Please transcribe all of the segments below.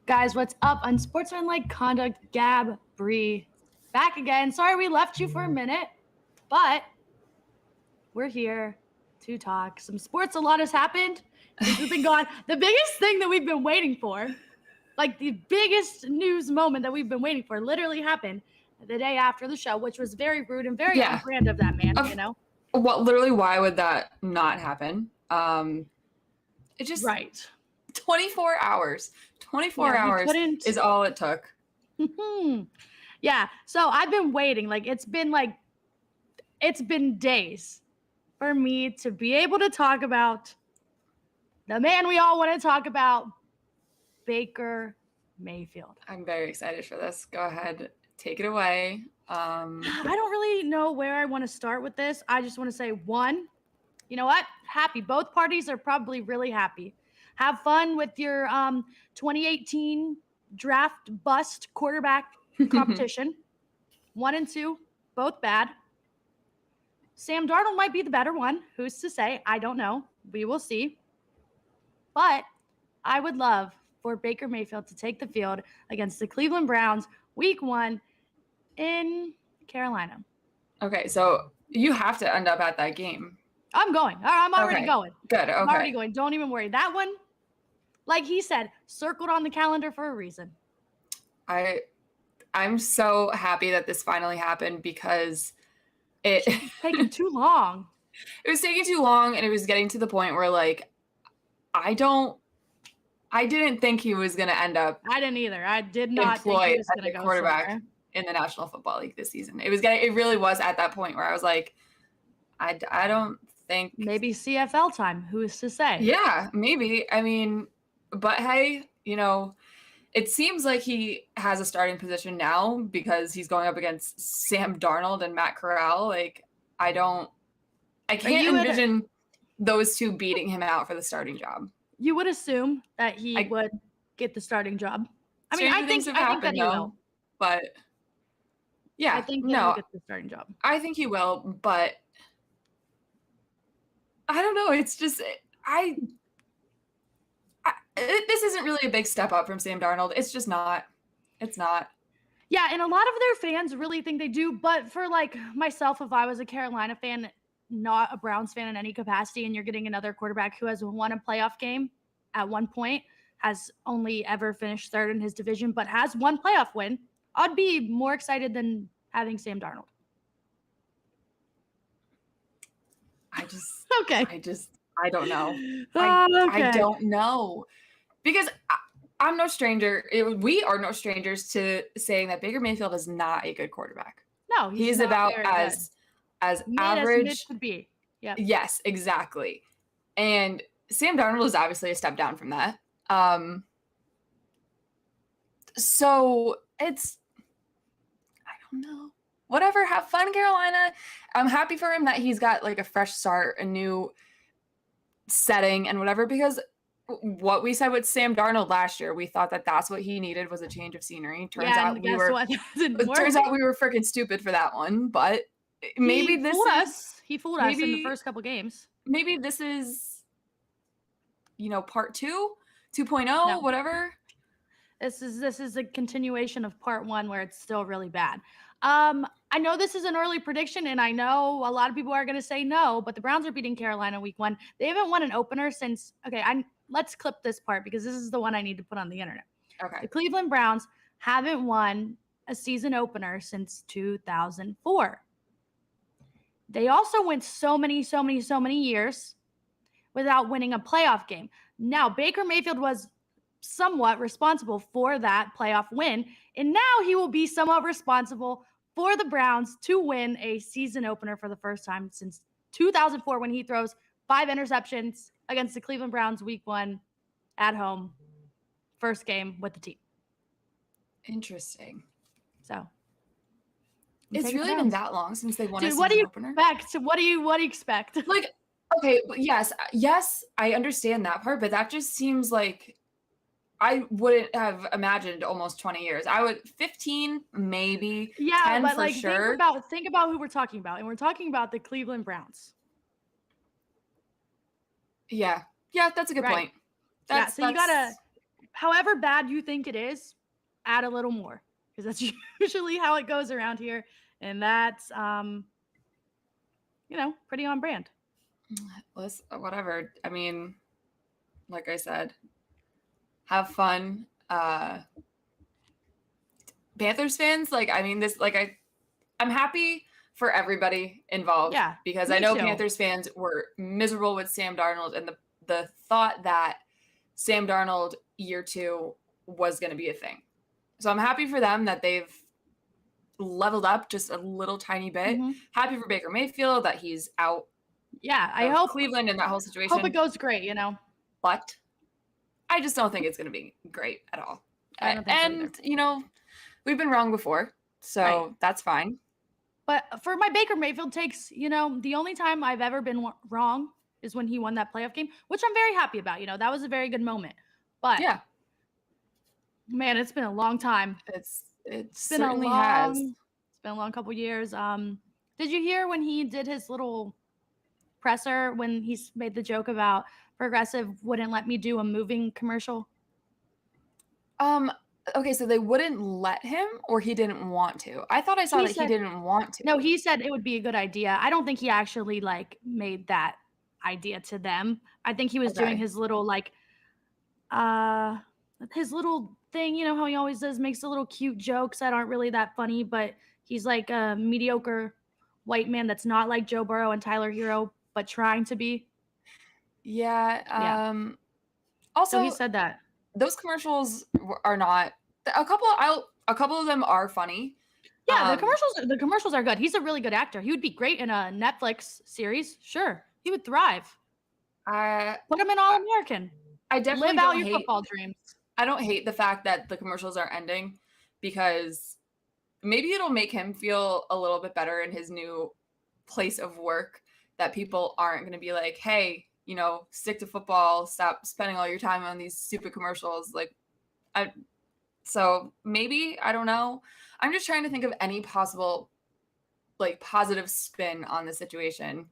Guys, what's up? Unsportsmanlike conduct, Gabb Bree, back again. Sorry we left you for a minute, but we're here to talk some sports. A lot has happened since we've been gone. The biggest thing that we've been waiting for, like the biggest news moment that we've been waiting for, literally happened the day after the show, which was very rude and very on brand of that man, you know? What? Literally, why would that not happen? It just... Right. 24 hours. 24 hours is all it took. Yeah. So I've been waiting. It's been days for me to be able to talk about the man we all want to talk about, Baker Mayfield. I'm very excited for this. Go ahead. Take it away. I don't really know where I want to start with this. I just want to say, one, you know what? Happy. Both parties are probably really happy. Have fun with your 2018 draft bust quarterback competition. 1 and 2, both bad. Sam Darnold might be the better one. Who's to say? I don't know. We will see. But I would love for Baker Mayfield to take the field against the Cleveland Browns week 1 in Carolina. Okay, so you have to end up at that game. I'm going. I'm already going. Good. Okay. I'm already going. Don't even worry. That one, like he said, circled on the calendar for a reason. I'm so happy that this finally happened because it's taking too long. It was taking too long, and it was getting to the point where, like, I didn't think he was going to end up. I didn't either. I did not think he was going to go quarterback somewhere in the National Football League this season. It really was at that point where I was like, I don't think maybe CFL time. Who is to say? Yeah, maybe. I mean, but hey, it seems like he has a starting position now because he's going up against Sam Darnold and Matt Corral. Like, I can't envision those two beating him out for the starting job. You would assume that he would get the starting job. I mean, I think that he will. But yeah, I think he'll get the starting job. I think he will, but I don't know. It's just this isn't really a big step up from Sam Darnold. It's just not. It's not. Yeah, and a lot of their fans really think they do. But for like myself, if I was a Carolina fan, not a Browns fan in any capacity, and you're getting another quarterback who has won a playoff game at one point, has only ever finished third in his division, but has one playoff win, I'd be more excited than having Sam Darnold. I don't know. I don't know. Because I'm no stranger. We are no strangers to saying that Baker Mayfield is not a good quarterback. No, he's about as average as could be. Yeah. Yes, exactly. And Sam Darnold is obviously a step down from that. So it's, I don't know. Whatever, have fun, Carolina. I'm happy for him that he's got like a fresh start, a new setting and whatever, because what we said with Sam Darnold last year, we thought that that's what he needed was a change of scenery. Turns out we were freaking stupid for that one, but maybe he fooled us in the first couple games. Maybe this is, part 2.0, whatever. This is a continuation of part 1 where it's still really bad. I know this is an early prediction, and I know a lot of people are going to say no, but the Browns are beating Carolina week 1. They haven't won an opener since, let's clip this part because this is the one I need to put on the internet. Okay. The Cleveland Browns haven't won a season opener since 2004. They also went so many years without winning a playoff game. Now, Baker Mayfield was somewhat responsible for that playoff win, and now he will be somewhat responsible for the Browns to win a season opener for the first time since 2004 when he throws 5 interceptions against the Cleveland Browns week 1 at home, first game with the team. Interesting. So it's really been that long since they won a season opener. What do you expect? Like, okay, yes, I understand that part, but that just seems like I wouldn't have imagined almost 20 years. 15 maybe. Yeah, 10 but for like sure. Think about who we're talking about, and we're talking about the Cleveland Browns. Yeah, that's a good point. So you gotta however bad you think it is, add a little more, because that's usually how it goes around here, and that's pretty on brand. Whatever. I mean, like I said, have fun. Panthers fans, I'm happy for everybody involved. Yeah, because me I know too. Panthers fans were miserable with Sam Darnold, and the thought that Sam Darnold year 2 was going to be a thing. So I'm happy for them that they've leveled up just a little tiny bit. Mhm. Happy for Baker Mayfield that he's out Yeah, I of hope Cleveland in that whole situation. it goes great, But I just don't think it's going to be great at all. I don't think so either. We've been wrong before, so Right. that's fine. But for my Baker Mayfield takes, the only time I've ever been wrong is when he won that playoff game, which I'm very happy about. That was a very good moment. But Yeah, man, it's been a long time. it It's been certainly a long, has. It's been a long couple years. Did you hear when he did his little presser when he made the joke about Progressive wouldn't let me do a moving commercial? Okay, so they wouldn't let him, or he didn't want to? I thought I saw He that he said- didn't want to. No, he said it would be a good idea. I don't think he actually made that idea to them. I think he was doing Okay. his little his little thing, how he always does, makes a little cute jokes that aren't really that funny, but he's like a mediocre white man that's not like Joe Burrow and Tyler Hero, but trying to be. Yeah. Yeah. Also, So he said that. those commercials are not a couple of them are funny. Yeah, the commercials are good. He's a really good actor. He would be great in a Netflix series. Sure. He would thrive. Put him in All American. I definitely Live out don't your hate football dreams. I don't hate the fact that the commercials are ending, because maybe it'll make him feel a little bit better in his new place of work, that people aren't going to be like, hey, stick to football, stop spending all your time on these stupid commercials. So maybe, I don't know. I'm just trying to think of any possible positive spin on the situation,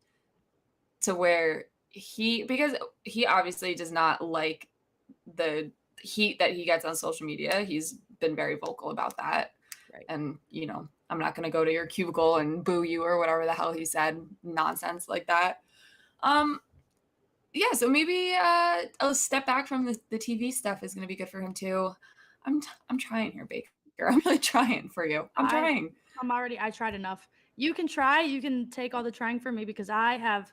to where because he obviously does not like the heat that he gets on social media. He's been very vocal about that. Right. And, I'm not going to go to your cubicle and boo you, or whatever the hell he said, nonsense like that. Yeah, so maybe a step back from the TV stuff is going to be good for him too. I'm trying here, Baker. I'm really trying for you. I'm trying. I tried enough. You can try. You can take all the trying for me, because I've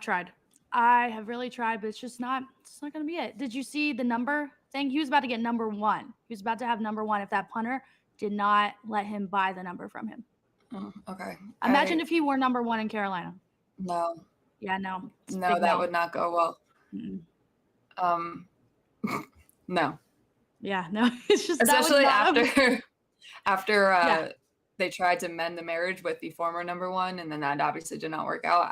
tried. I have really tried, but it's not going to be it. Did you see the number thing? He was about to get number 1. He was about to have number 1 if that punter did not let him buy the number from him. Oh, okay. Imagine if he were number 1 in Carolina. No. Yeah, no. No, that would not go well. Mm-mm. No. Yeah, no. It's just, especially that after they tried to mend the marriage with the former number 1, and then that obviously did not work out.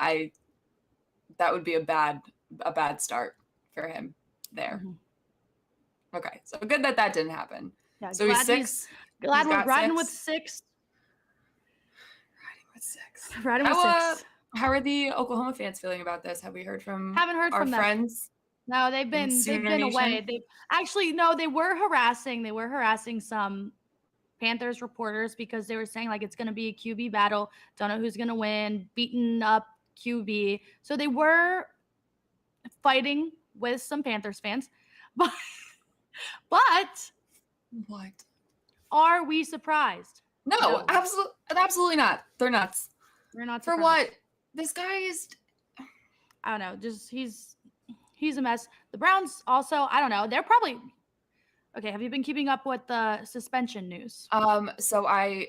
That would be a bad start for him there. Mm-hmm. Okay, so good that didn't happen. Yeah, so he's 6. Glad we're riding with 6. Riding with 6. How are the Oklahoma fans feeling about this? Have we heard from our friends? No, they've been away. They were harassing some Panthers reporters, because they were saying it's going to be a QB battle. Don't know who's going to win. Beaten up QB. So they were fighting with some Panthers fans. But what? Are we surprised? No. Absolutely not. They're nuts. We're not surprised. For what? This guy is, I don't know. Just he's a mess. The Browns also, I don't know. They're probably okay. Have you been keeping up with the suspension news? So I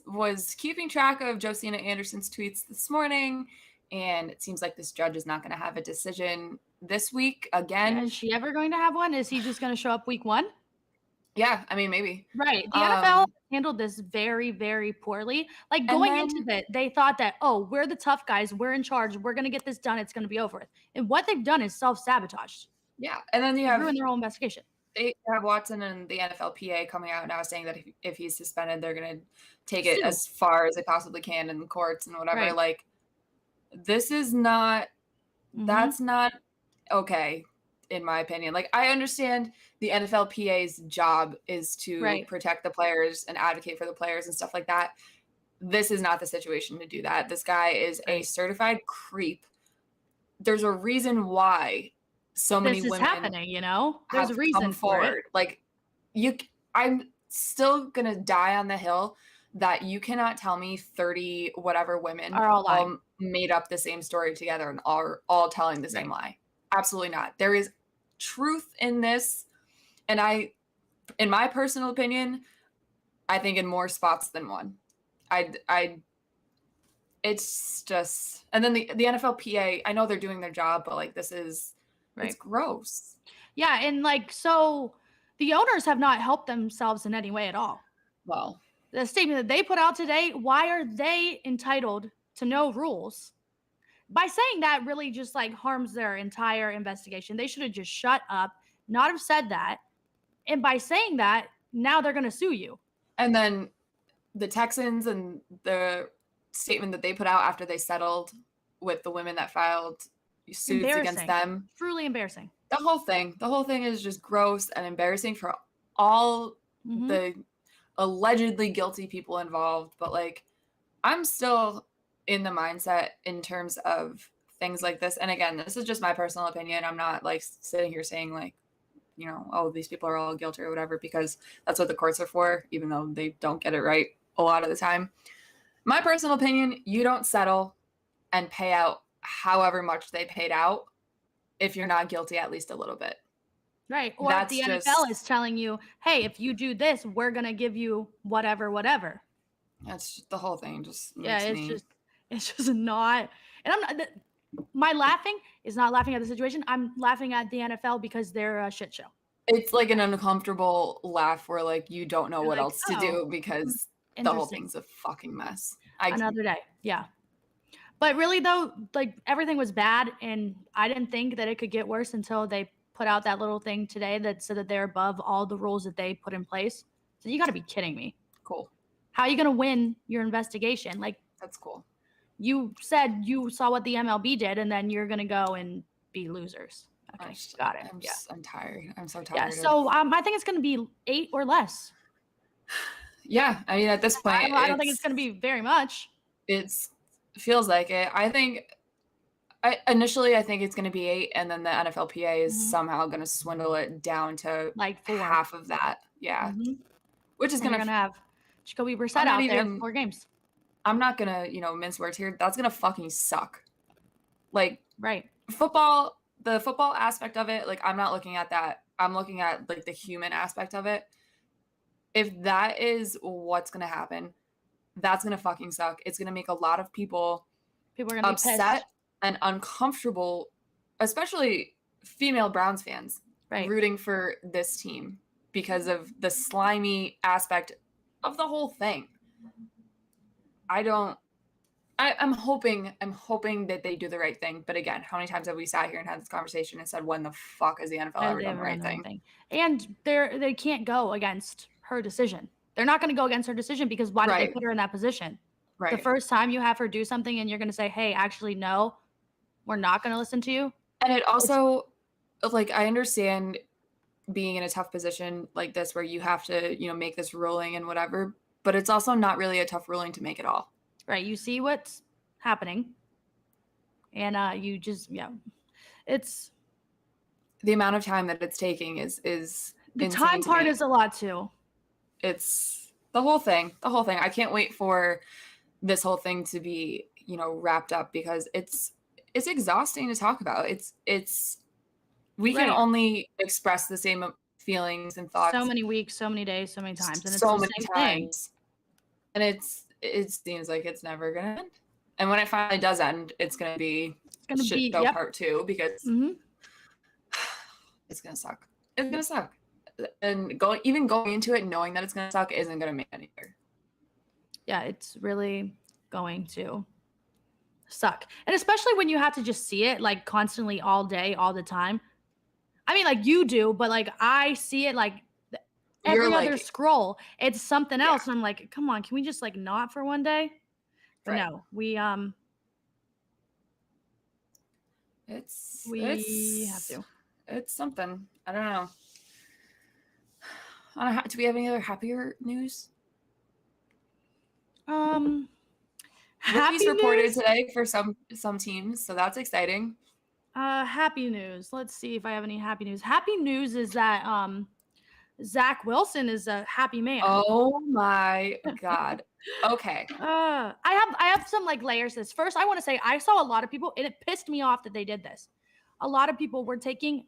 was keeping track of Josina Anderson's tweets this morning, and it seems like this judge is not going to have a decision this week again. Yeah, is she ever going to have one? Is he just going to show up week 1? Yeah, I mean, maybe. Right. The NFL handled this very, very poorly. Going into it, they thought that, oh, we're the tough guys. We're in charge. We're going to get this done. It's going to be over with. And what they've done is self-sabotage. Yeah. And then you ruined their whole investigation. They have Watson and the NFLPA coming out now saying that if he's suspended, they're going to take it as far as they possibly can in the courts and whatever. Right. This is not, that's not okay. in my opinion. Like, I understand the NFLPA's job is to Right. protect the players and advocate for the players and stuff like that. This is not the situation to do that. This guy is a Right. certified creep. There's a reason why so many This is women happening, you know? There's a have reason come for it. forward. Like, I'm still gonna die on the hill that you cannot tell me 30 whatever women Are all lying. made up the same story together and are all telling the same Right. lie. Absolutely not. There is truth in this, and in my personal opinion, I think in more spots than one. It's just, and then the NFLPA, I know they're doing their job, but like this is, it's Right. gross. Yeah, and like so the owners have not helped themselves in any way at all. Well, The statement that they put out today, why are they entitled to no rules? By saying that really just like harms their entire investigation. They should have just shut up, not have said that. And by saying that, now they're going to sue you. and then the Texans and the statement that they put out after they settled with the women that filed suits against them. Truly embarrassing. The whole thing is just gross and embarrassing for all Mhm. the allegedly guilty people involved. But like, I'm still in the mindset in terms of things like this. And again, this is just my personal opinion. I'm not like sitting here saying like, you know, oh, these people are all guilty or whatever, because that's what the courts are for, even though they don't get it right a lot of the time. My personal opinion, you don't settle and pay out however much they paid out if you're not guilty at least a little bit. Right. Or if the NFL is telling you, hey, if you do this, we're going to give you whatever. That's the whole thing. Just Yeah, makes it's just not. And I'm not. My laughing is not laughing at the situation. I'm laughing at the NFL because they're a shit show. It's like an uncomfortable laugh where like you don't know You're what like, else to do because the whole interesting. thing's a fucking mess. Another day. Yeah. But really though, like everything was bad, and I didn't think that it could get worse until they put out that little thing today that said that they're above all the rules that they put in place. So you got to be kidding me. Cool. How are you going to win your investigation? Like, that's cool. You said you saw what the MLB did, and then you're going to go and be losers. Okay, got it. I'm tired. I'm so tired. Yeah, so I think it's going to be 8 or less. Yeah, I mean, at this point, I don't think it's going to be very much. It feels like it. I think initially I think it's going to be 8, and then the NFLPA is somehow going to swindle it down to like 4. half of that. Yeah, which is going to have Jacoby Brissett out there 4 games. I'm not going to, mince words here. That's going to fucking suck. Like, right. Football, the football aspect of it, like, I'm not looking at that. I'm looking at, like, the human aspect of it. If that is what's going to happen, that's going to fucking suck. It's going to make a lot of people are going to be upset and uncomfortable, especially female Browns fans, rooting for this team because of the slimy aspect of the whole thing. I'm hoping that they do the right thing. But again, how many times have we sat here and had this conversation and said, when the fuck has the NFL ever done the right thing? And they can't go against her decision. They're not going to go against her decision because why did they put her in that position? Right. The first time you have her do something and you're going to say, hey, actually, no, we're not going to listen to you. And it also, like, I understand being in a tough position like this where you have to, make this ruling and whatever, but it's also not really a tough ruling to make at all. Right. You see what's happening. And you just, it's. The amount of time that it's taking is the time part is a lot too. It's the whole thing. I can't wait for this whole thing to be, wrapped up because it's exhausting to talk about. We can only express the same feelings and thoughts. So many weeks, so many days, so many times. And it's so many times. And it seems like it's never going to end. And when it finally does end, it's going to be shit show part 2 because it's going to suck. It's going to suck. And going into it knowing that it's going to suck isn't going to make any better. Yeah, it's really going to suck. And especially when you have to just see it like constantly all day, all the time. I mean, like you do, but like I see it like every other scroll. It's something else. And I'm like, come on, can we just like not for one day? But no, we have to. it's something. I don't know. Do we have any other happier news? Happy Rookies reported news. today for some teams, so that's exciting. Happy news. Let's see if I have any happy news. Happy news is that Zach Wilson is a happy man. Oh my God. Okay. I have some like layers to this. First, I want to say I saw a lot of people, and it pissed me off that they did this. A lot of people were taking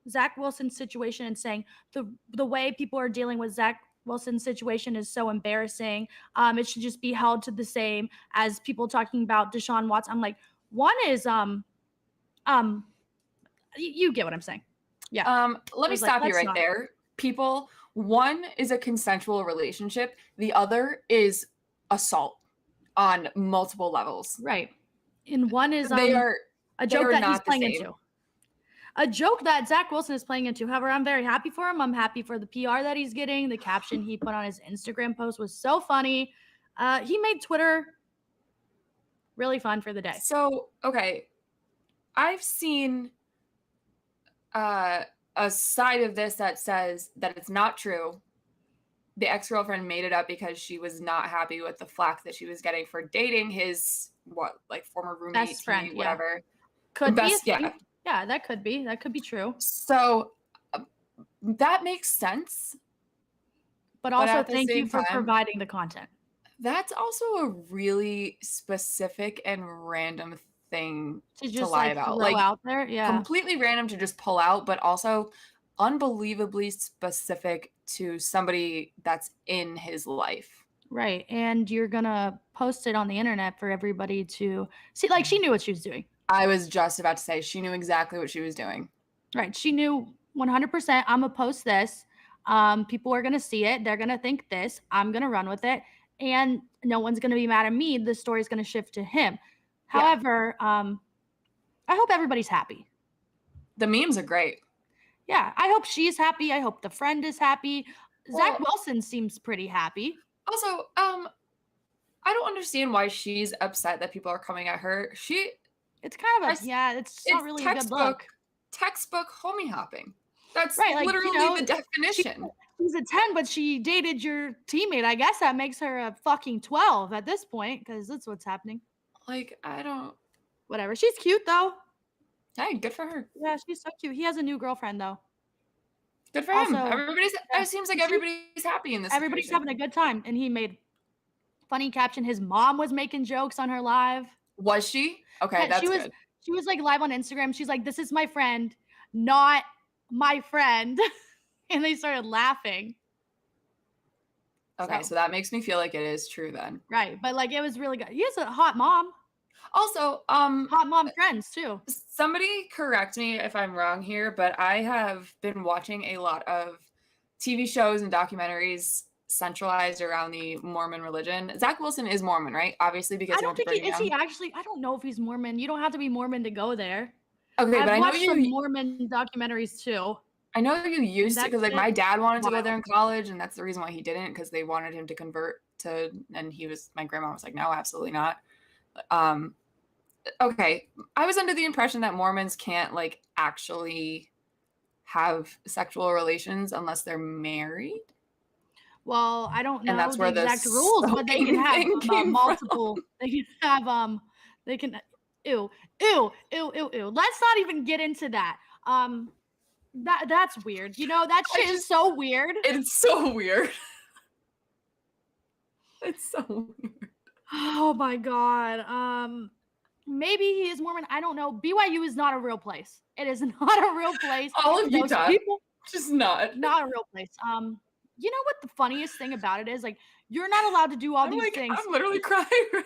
Zach Wilson's situation and saying the way people are dealing with Zach Wilson's situation is so embarrassing. It should just be held to the same as people talking about Deshaun Watson. I'm like, one is you get what I'm saying. Yeah. Let me stop you right there. People, one is a consensual relationship. The other is assault on multiple levels. Right. And one is a joke that he's playing into. A joke that Zach Wilson is playing into. However, I'm very happy for him. I'm happy for the PR that he's getting. The caption he put on his Instagram post was so funny. He made Twitter really fun for the day. So, okay. I've seen a side of this that says that it's not true. The ex-girlfriend made it up because she was not happy with the flack that she was getting for dating his former roommate, best friend, whatever. Could be. Yeah, that could be. That could be true. So that makes sense. But also, thank you for providing the content. That's also a really specific and random thing to just lie about. Throw out there. Yeah. Completely random to just pull out, but also unbelievably specific to somebody that's in his life. Right. And you're going to post it on the internet for everybody to see. Like, she knew what she was doing. I was just about to say, she knew exactly what she was doing. Right. She knew 100%. I'm going to post this. People are going to see it. They're going to think this. I'm going to run with it. And no one's going to be mad at me. The story's going to shift to him. Yeah. However, I hope everybody's happy. The memes are great. Yeah. I hope she's happy. I hope the friend is happy. Zach Wilson seems pretty happy. Also, I don't understand why she's upset that people are coming at her. It's kind of it's not really a good look. Textbook homie hopping. That's right, literally the definition. She's a 10, but she dated your teammate. I guess that makes her a fucking 12 at this point, because that's what's happening. Whatever. She's cute, though. Hey, good for her. Yeah, she's so cute. He has a new girlfriend, though. Good for him. It seems like everybody's happy in this Everybody's having a good time, and he made funny caption. His mom was making jokes on her live. Was she? Okay, that's good. She was like live on Instagram. She's like, "This is my friend, not my friend," and they started laughing. Okay, so that makes me feel like it is true then. Right, but like it was really good. He has a hot mom. Also, hot mom friends too. Somebody correct me if I'm wrong here, but I have been watching a lot of TV shows and documentaries centralized around the Mormon religion. Zach Wilson is Mormon, right? Obviously, because I don't think is he actually. I don't know if he's Mormon. You don't have to be Mormon to go there. Okay, but I know some Mormon documentaries too. I know you used to, because like my dad wanted to go there in college, and that's the reason why he didn't, because they wanted him to convert to, and my grandma was like, no, absolutely not. Okay, I was under the impression that Mormons can't like actually have sexual relations unless they're married. Well, I don't know and that's where the exact rules, but they can have multiple. They can have They can. Ew. Let's not even get into that. That's weird. You know, that shit is so weird. It's so weird. It's so weird. Oh my God. Maybe he is Mormon. I don't know. BYU is not a real place. It is not a real place. All of Utah, people, just not a real place. You know what the funniest thing about it is? Like, you're not allowed to do all these things. I'm literally crying right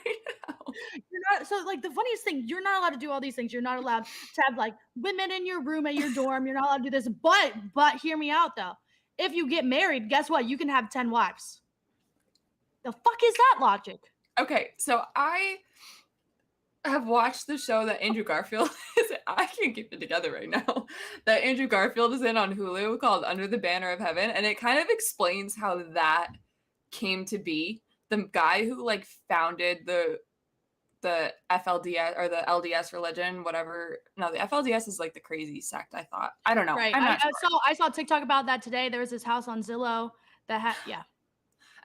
now. You're not. So, like, the funniest thing, you're not allowed to do all these things. You're not allowed to have like women in your room at your dorm. You're not allowed to do this. But hear me out though. If you get married, guess what? You can have 10 wives. The fuck is that logic? Okay, so I have watched the show that Andrew Garfield is. I can't keep it together right now. That Andrew Garfield is in on Hulu called Under the Banner of Heaven, and it kind of explains how that came to be. The guy who like founded the the FLDS or the LDS religion, whatever. No, the FLDS is like the crazy sect, I thought. I don't know. Right. I'm not sure. I saw TikTok about that today. There was this house on Zillow that had, yeah.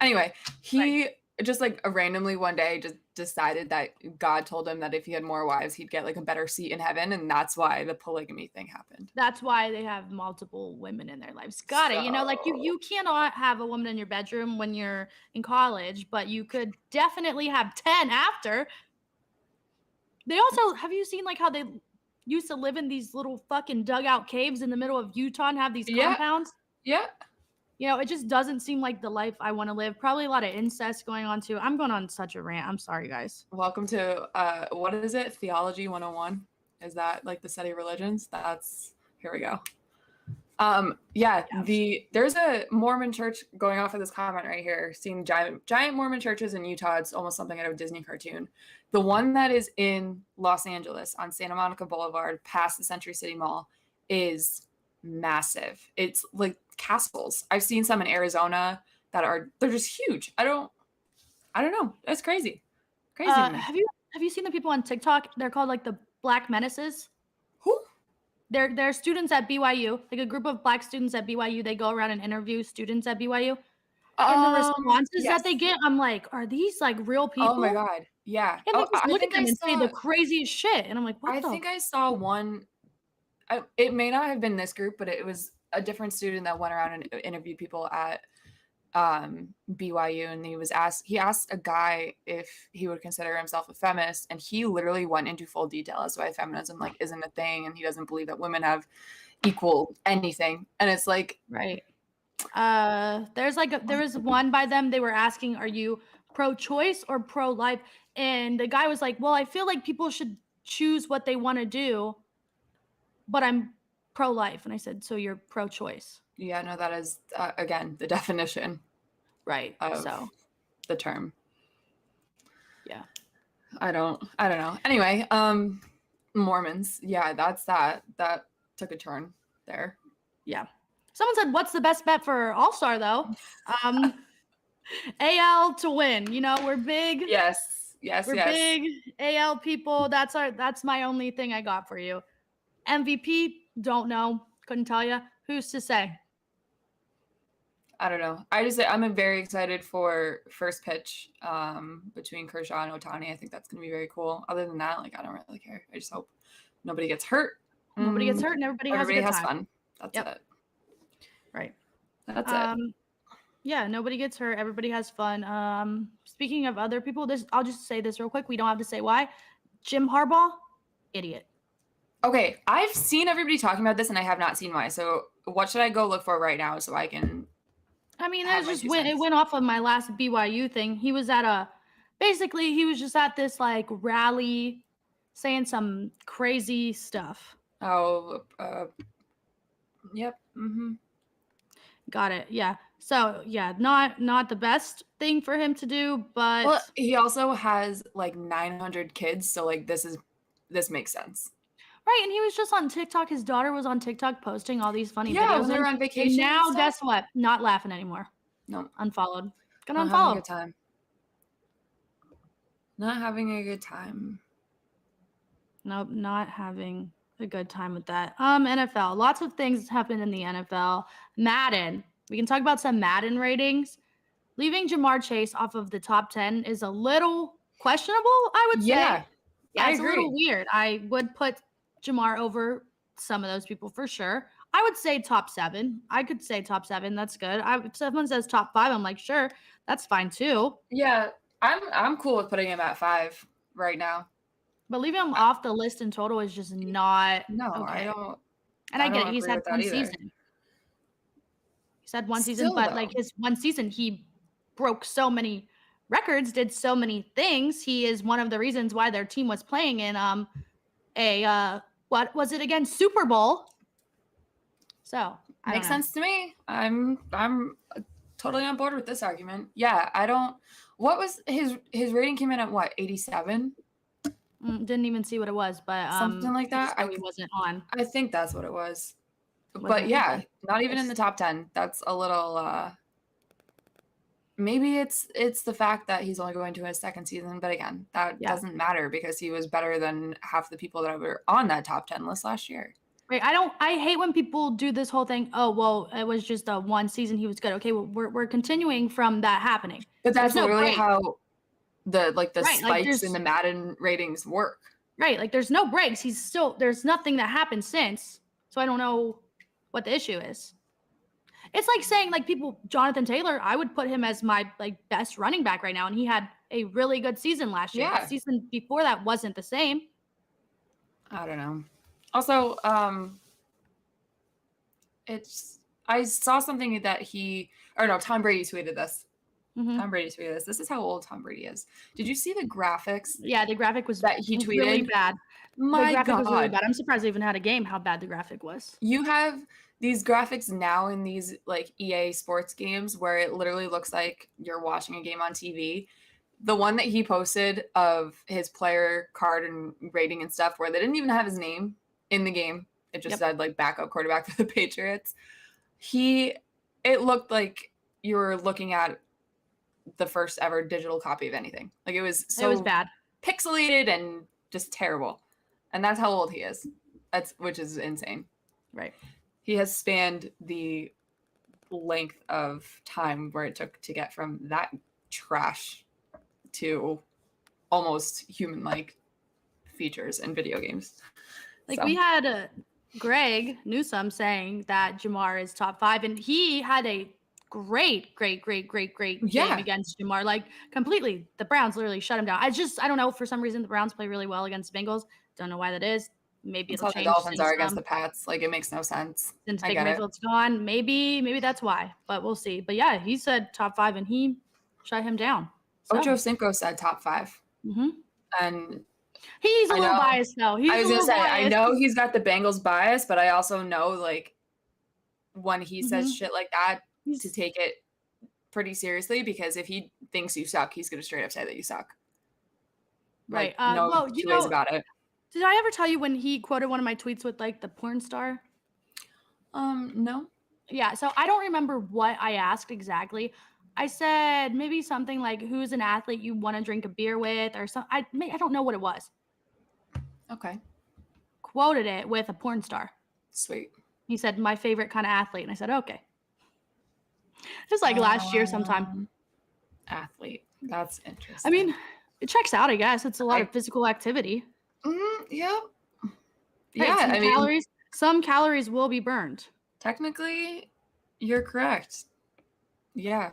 Anyway, he just like randomly one day just decided that God told him that if he had more wives, he'd get like a better seat in heaven. And that's why the polygamy thing happened. That's why they have multiple women in their lives. Got it. You know, like you cannot have a woman in your bedroom when you're in college, but you could definitely have 10 after. They also, have you seen like how they used to live in these little fucking dugout caves in the middle of Utah and have these compounds? Yeah. You know, it just doesn't seem like the life I want to live. Probably a lot of incest going on too. I'm going on such a rant. I'm sorry, guys. Welcome to, what is it? Theology 101. Is that like the study of religions? Here we go. There's a Mormon church going off of this comment right here, seeing giant Mormon churches in Utah. It's almost something out of a Disney cartoon. The one that is in Los Angeles on Santa Monica Boulevard past the Century City Mall is massive. It's like castles. I've seen some in Arizona they're just huge. I don't know. That's crazy. Crazy. Have you seen the people on TikTok? They're called like the Black Menaces. Who? They're students at BYU, like a group of Black students at BYU. They go around and interview students at BYU. And the responses that they get, I'm like, are these like real people? Oh my God. Yeah. And they just look at them and say the craziest shit. And I'm like, what I think I saw one. It may not have been this group, but it was a different student that went around and interviewed people at BYU, and he asked a guy if he would consider himself a feminist, and he literally went into full detail as to why feminism like isn't a thing, and he doesn't believe that women have equal anything. And it's like, right. There was one by them. They were asking, are you pro-choice or pro-life? And the guy was like, well, I feel like people should choose what they want to do, but I'm pro-life. And I said, so you're pro-choice? Yeah, no, that is again the definition, right? Of the term. Yeah, I don't know. Anyway, Mormons. Yeah, that took a turn there. Yeah. Someone said, "What's the best bet for All-Star though?" AL to win. You know, we're big. Yes. We're big AL people. That's my only thing I got for you. MVP, don't know. Couldn't tell you. Who's to say? I don't know. I'm very excited for first pitch between Kershaw and Ohtani. I think that's going to be very cool. Other than that, like, I don't really care. I just hope nobody gets hurt. Nobody gets hurt and everybody has fun. That's it. Right. That's it. Yeah, nobody gets hurt. Everybody has fun. Speaking of other people, I'll just say this real quick. We don't have to say why. Jim Harbaugh, idiot. Okay, I've seen everybody talking about this and I have not seen why. So what should I go look for right now so I can... I mean, it went off of my last BYU thing. He was he was just at this like rally saying some crazy stuff. Oh, yep. Mm-hmm. Got it. Yeah. So yeah, not the best thing for him to do, but well, he also has like 900 kids, so like this makes sense. Right, and he was just on TikTok. His daughter was on TikTok posting all these funny videos. Yeah, they're on vacation. And now, guess what? Not laughing anymore. No, unfollowed. Gonna unfollow. Having a good time. Not having a good time. Nope, not having a good time with that. NFL. Lots of things happened in the NFL. Madden. We can talk about some Madden ratings. Leaving Jamar Chase off of the top 10 is a little questionable, I would say. Yeah, it's a little weird. I would put Jamar over some of those people for sure. I would say top 7. I could say top 7. That's good. If someone says top 5, I'm like, sure, that's fine too. Yeah, I'm cool with putting him at 5 right now. But leaving him off the list in total is just not okay. I don't. And I get it. He's had one season. He's had one season, but like his one season, he broke so many records, did so many things. He is one of the reasons why their team was playing in what was it again? Super Bowl. So makes sense to me. I'm totally on board with this argument. Yeah, I don't. What was his rating came in at what 87? Didn't even see what it was, but something like that. I wasn't on. I think that's what it was. But yeah, not even in the top 10. That's a little maybe it's the fact that he's only going to his second season, but again, that Yeah. doesn't matter because he was better than half the people that were on that top 10 list last year. Right. I hate when people do this whole thing. Oh, well, it was just a one season he was good. Okay, well, we're continuing from that happening. But that's There's no literally break. how the Right, like, spikes in there's the Madden ratings work. right, like, there's no breaks. There's nothing that happened since. So I don't know what the issue is. It's like saying, like, people, Jonathan Taylor, I would put him as my, like, best running back right now, and he had a really good season last year. Yeah. The season before that wasn't the same. I don't know. Also, I saw something that Tom Brady tweeted this. Mhm. Tom Brady tweeted this. This is how old Tom Brady is. Did you see the graphics Yeah, the graphic was that he really tweeted? bad. The My graphic was really God. bad. I'm surprised they even had a game, how bad the graphic was. You have these graphics now in these like EA sports games where it literally looks like you're watching a game on TV. The one that he posted of his player card and rating and stuff where they didn't even have his name in the game. It just Yep. said like backup quarterback for the Patriots. It looked like you were looking at the first ever digital copy of anything. Like it was bad. pixelated and just terrible. And that's how old he is. Which is insane. Right. He has spanned the length of time where it took to get from that trash to almost human-like features in video games. Like So, we had Greg Newsome saying that Jamar is top 5, and he had a great game against Jamar. Like completely, the Browns literally shut him down. I don't know, for some reason the Browns play really well against the Bengals. Don't know why that is. Maybe that's it'll how the change Dolphins are against the Pats. Like it makes no sense. since I Baker get it. Mayfield's gone. Maybe that's why, but we'll see. But yeah, he said top 5, and he shut him down. So, Ocho Cinco said top 5. mhm. And He's a I little know- biased though. He's I was a gonna little say, I biased. know he's got the Bengals bias, but I also know like when he says Mhm. shit like that to He's- take it pretty seriously, because if he thinks you suck, he's gonna straight up say that you suck. Right. Like, no Well, two ways about it. did I ever tell you when he quoted one of my tweets with like the porn star? No. Yeah, so I don't remember what I asked exactly. I said maybe something like, "Who's an athlete you want to drink a beer with?" or something. I don't know what it was. Okay. Quoted it with a porn star. Sweet. He said, "My favorite kind of athlete," and I said, "Okay." It was like last year sometime. Athlete. That's interesting. I mean, it checks out, I guess. It's a lot of physical activity. Yeah. Hey, Yeah. I mean, some calories will be burned. technically, you're correct. Yeah.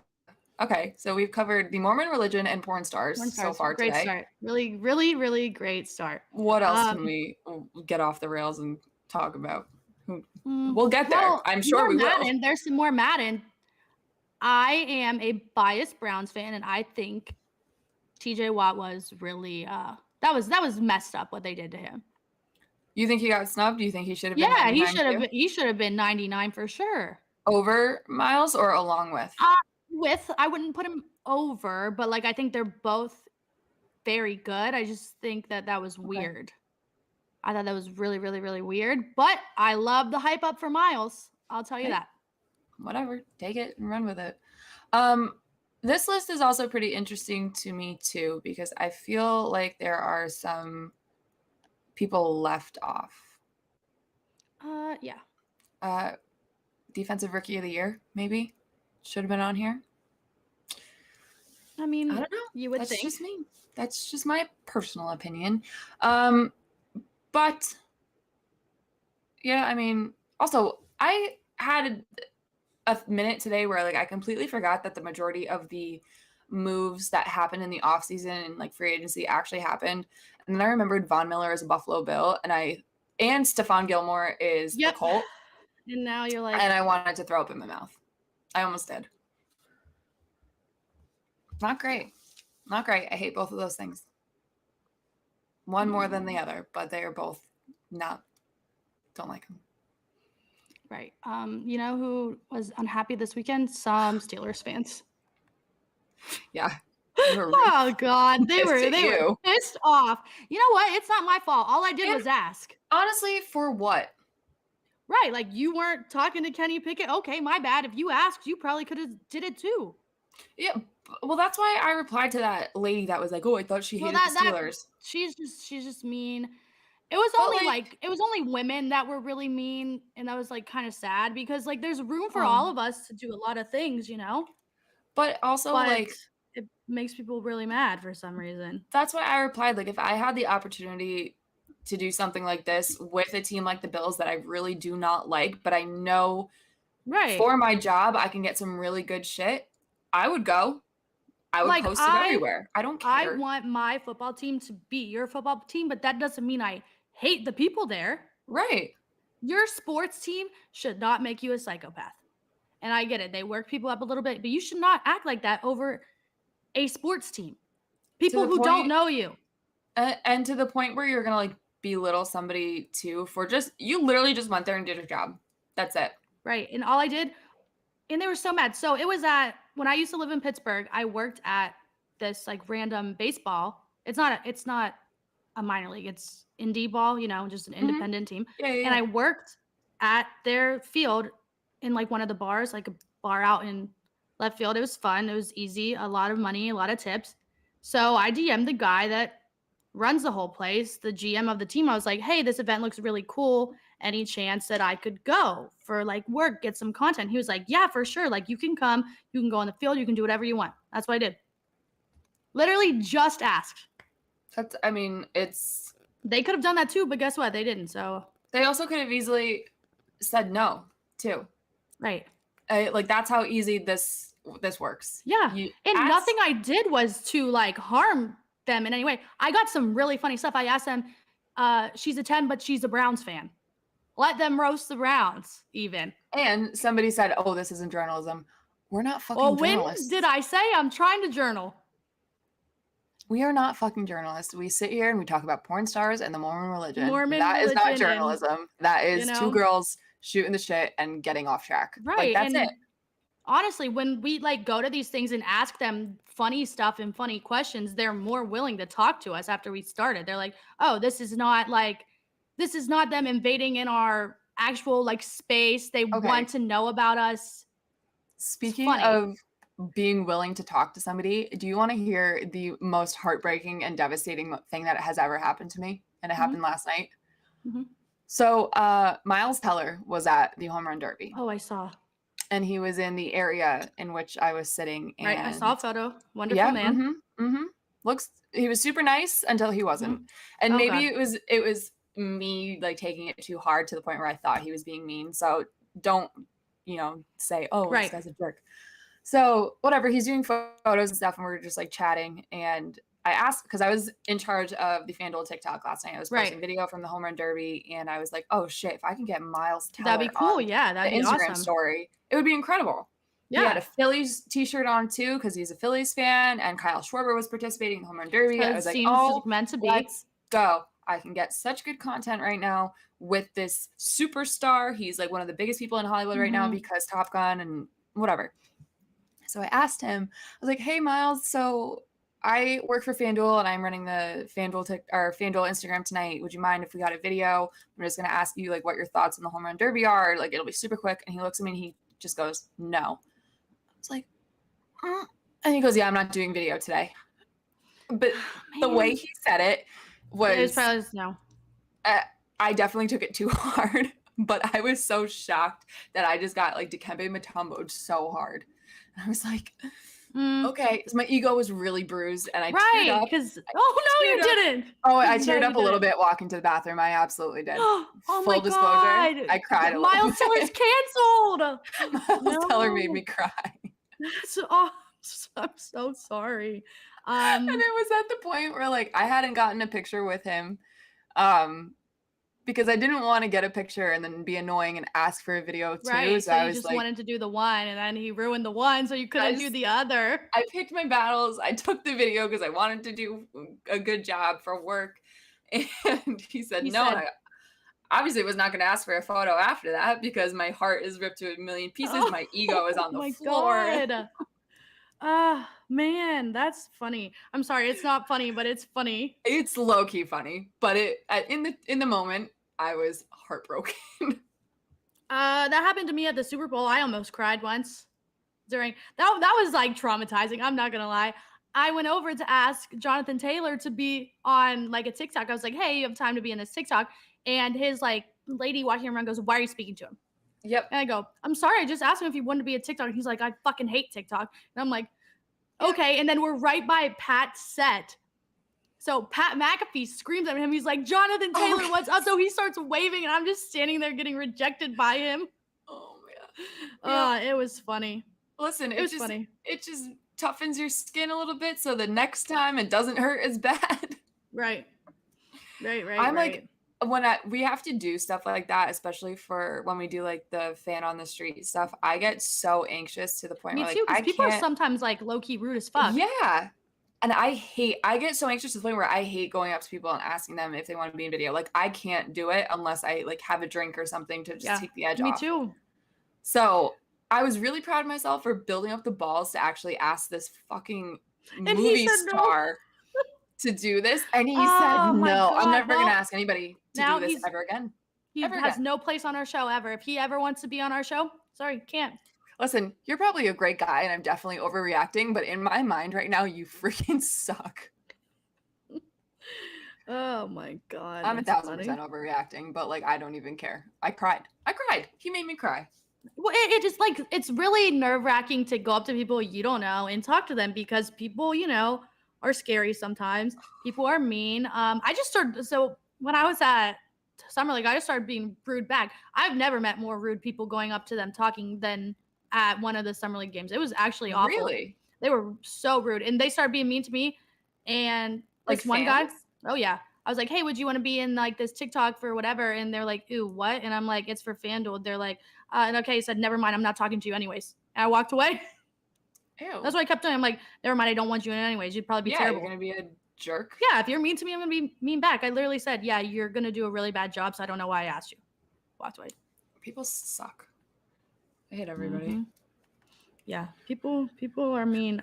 Okay. So we've covered the Mormon religion and porn stars so far Great today. start. Really, really, really great start. What else can we get off the rails and talk about? We'll get there. Well, I'm sure we Madden. will. There's some more Madden. I am a biased Browns fan, and I think TJ Watt was really that was messed up what they did to him. You think he got snubbed? Do you think he should have been? Yeah, 99 he should have been 99 for sure. Over Myles or along with? I wouldn't put him over, but like I think they're both very good. I just think that was weird. I thought that was really, really, really weird. But I love the hype up for Myles. I'll tell you that. Whatever, take it and run with it. This list is also pretty interesting to me too, because I feel like there are some people left off. Yeah. Defensive Rookie of the Year, maybe should have been on here. I mean, I don't know. You would That's think. just me. That's just my personal opinion. But yeah, I mean, also I had a minute today where like I completely forgot that the majority of the moves that happened in the offseason and like free agency actually happened. And then I remembered Von Miller is a Buffalo Bill and Stephon Gilmore is the Colt. And now you're like, And I wanted to throw up in my mouth. I almost did. Not great. Not great. I hate both of those things. One more than the other, but they are both don't like them. right. You know who was unhappy this weekend? Some Steelers fans. Yeah. Oh God, they were pissed off. You know what? It's not my fault. All I did was ask. Honestly, for what? Right, like you weren't talking to Kenny Pickett. Okay, my bad. If you asked, you probably could have did it too. Yeah, well, that's why I replied to that lady that was like, "Oh, I thought she Well, hated the that Steelers." she's just mean. But like, It was only women that were really mean, and that was like kind of sad because like there's room for all um, of us to do a lot of things, you know? but also But like it makes people really mad for some reason. that's why I replied, like, if I had the opportunity to do something like this with a team like the Bills that I really do not like, but I know Right. for my job I can get some really good shit, I would go. I would Like post it everywhere. I don't I care. want my football team to beat your football team, but that doesn't mean I hate the people there. Right. Your sports team should not make you a psychopath. And I get it. They work people up a little bit, but you should not act like that over a sports team. To People the who don't point know you. and to the point where you're gonna like belittle somebody too for just you literally just went there and did your job. That's it. Right. And all I did, and they were so mad. So it was at when I used to live in Pittsburgh, I worked at this like random baseball. It's not a minor league. It's indie ball, you know, just an Mhm. independent team. Yeah, yeah, And yeah. I worked at their field in like one of the bars, like a bar out in left field. It was fun. It was easy, a lot of money, a lot of tips. So I DM'd the guy that runs the whole place, the GM of the team. I was like, hey, this event looks really cool. Any chance that I could go for like work, get some content? He was like, yeah, for sure. Like you can come, you can go on the field, you can do whatever you want. That's what I did. Literally just asked. That's I mean, it's They could have done that too, but guess what? They didn't. So, they also could have easily said no too. right. Like that's how easy this works. Yeah. You And ask, nothing I did was to like harm them in any way. I got some really funny stuff. I asked them, she's a 10, but she's a Browns fan. Let them roast the Browns, even. and somebody said, "Oh, this isn't journalism." We're not fucking Well, when journalists. did I say I'm trying to journal? We are not fucking journalists. We sit here and we talk about porn stars and the Mormon religion. Mormon That is not religion and, journalism. That is you two know, girls shooting the shit and getting off track. Like right. that's And it. honestly, when we like go to these things and ask them funny stuff and funny questions, they're more willing to talk to us after we started. They're like, oh, this is not them invading in our actual like space. They Okay. want to know about us. Speaking of being willing to talk to somebody, do you want to hear the most heartbreaking and devastating thing that has ever happened to me? And it happened last night. Mhm. So Myles Teller was at the home run derby. Oh, I saw. And he was in the area in which I was sitting. And Right, I saw a photo. Wonderful man. He was super nice until he wasn't. And Oh, maybe God. it was me like taking it too hard to the point where I thought he was being mean. So don't, say, oh, Right. this guy's a jerk. So whatever, he's doing photos and stuff, and we're just like chatting. And I asked, because I was in charge of the FanDuel TikTok last night. I was posting video from the home run derby, and I was like, oh shit, if I can get Myles Teller That'd be cool. on Yeah, that'd the be Instagram awesome. story, it would be incredible. Yeah. He had a Phillies t-shirt on too, because he's a Phillies fan, and Kyle Schwarber was participating in the home run derby. I was like, oh, meant to be. Let's go. I can get such good content right now with this superstar. He's like one of the biggest people in Hollywood right now because Top Gun and whatever. So I asked him, I was like, hey, Myles, so I work for FanDuel and I'm running the FanDuel Instagram tonight. Would you mind if we got a video? I'm just going to ask you like what your thoughts on the home run derby are. Like it'll be super quick. And he looks at me and he just goes, no. I was like, and he goes, yeah, I'm not doing video today. But the way he said it was probably no. I definitely took it too hard, but I was so shocked that I just got like Dikembe Mutombo'd so hard. And I was like, okay, because my ego was really bruised, and I teared up. Because you didn't. Oh, I teared up a little bit walking to the bathroom. I absolutely did. Full disclosure, I cried a little Myles Teller's canceled. Myles Teller made me cry. That's awesome. I'm so sorry. And it was at the point where like I hadn't gotten a picture with him, because I didn't want to get a picture and then be annoying and ask for a video too. Right. So So I you was just like, wanted to do the one, and then he ruined the one, so you couldn't do the other. I picked my battles. I took the video because I wanted to do a good job for work. And he said no. And I obviously was not going to ask for a photo after that because my heart is ripped to a million pieces. My ego is on the floor. God. Man, that's funny. I'm sorry, it's not funny, but it's funny. It's low key funny, but in the moment I was heartbroken. That happened to me at the Super Bowl. I almost cried once. during that was like traumatizing. I'm not gonna lie. I went over to ask Jonathan Taylor to be on like a TikTok. I was like, hey, you have time to be in this TikTok? And his like lady watching him around goes, why are you speaking to him? Yep. And I go, I'm sorry, I just asked him if he wanted to be a TikTok. And he's like, I fucking hate TikTok. And I'm like, okay. And then we're right by Pat's set. So Pat McAfee screams at him. He's like, Jonathan Taylor, what's up? So he starts waving, and I'm just standing there getting rejected by him. Oh man. It was funny. Listen, it was funny. It just toughens your skin a little bit, so the next time it doesn't hurt as bad. Right. I'm like, when we have to do stuff like that, especially for when we do like the fan on the street stuff, I get so anxious to the point Me where too, like, because people are sometimes like low-key rude as fuck. Yeah. And I get so anxious to the point where I hate going up to people and asking them if they want to be in video. Like, I can't do it unless I like have a drink or something to just take the edge off. Me too. So I was really proud of myself for building up the balls to actually ask this fucking movie star to do this. And he said, no, I'm never going to ask anybody to do this ever again. He has no place on our show ever. If he ever wants to be on our show, sorry, can't. Listen, you're probably a great guy, and I'm definitely overreacting, but in my mind right now, you freaking suck. Oh my God. I'm 1,000% overreacting, but like, I don't even care. I cried. He made me cry. Well, it just like, it's really nerve-wracking to go up to people you don't know and talk to them, because people, you know, are scary sometimes. People are mean. I just started, so when I was at Summer League, I just started being rude back. I've never met more rude people going up to them talking than at one of the Summer League games. It was actually awful. Really? They were so rude. And they started being mean to me. And like one guy, oh yeah. I was like, hey, would you want to be in like this TikTok for whatever? And they're like, ooh, what? And I'm like, it's for FanDuel. They're like, and okay, he said, never mind, I'm not talking to you anyways. And I walked away. Ew. That's what I kept doing. I'm like, never mind, I don't want you in anyways. You'd probably be terrible. You're gonna be a jerk. Yeah, if you're mean to me, I'm gonna be mean back. I literally said, yeah, you're gonna do a really bad job, so I don't know why I asked you. Walked away. People suck. I hate everybody. Mm-hmm. Yeah, people are mean.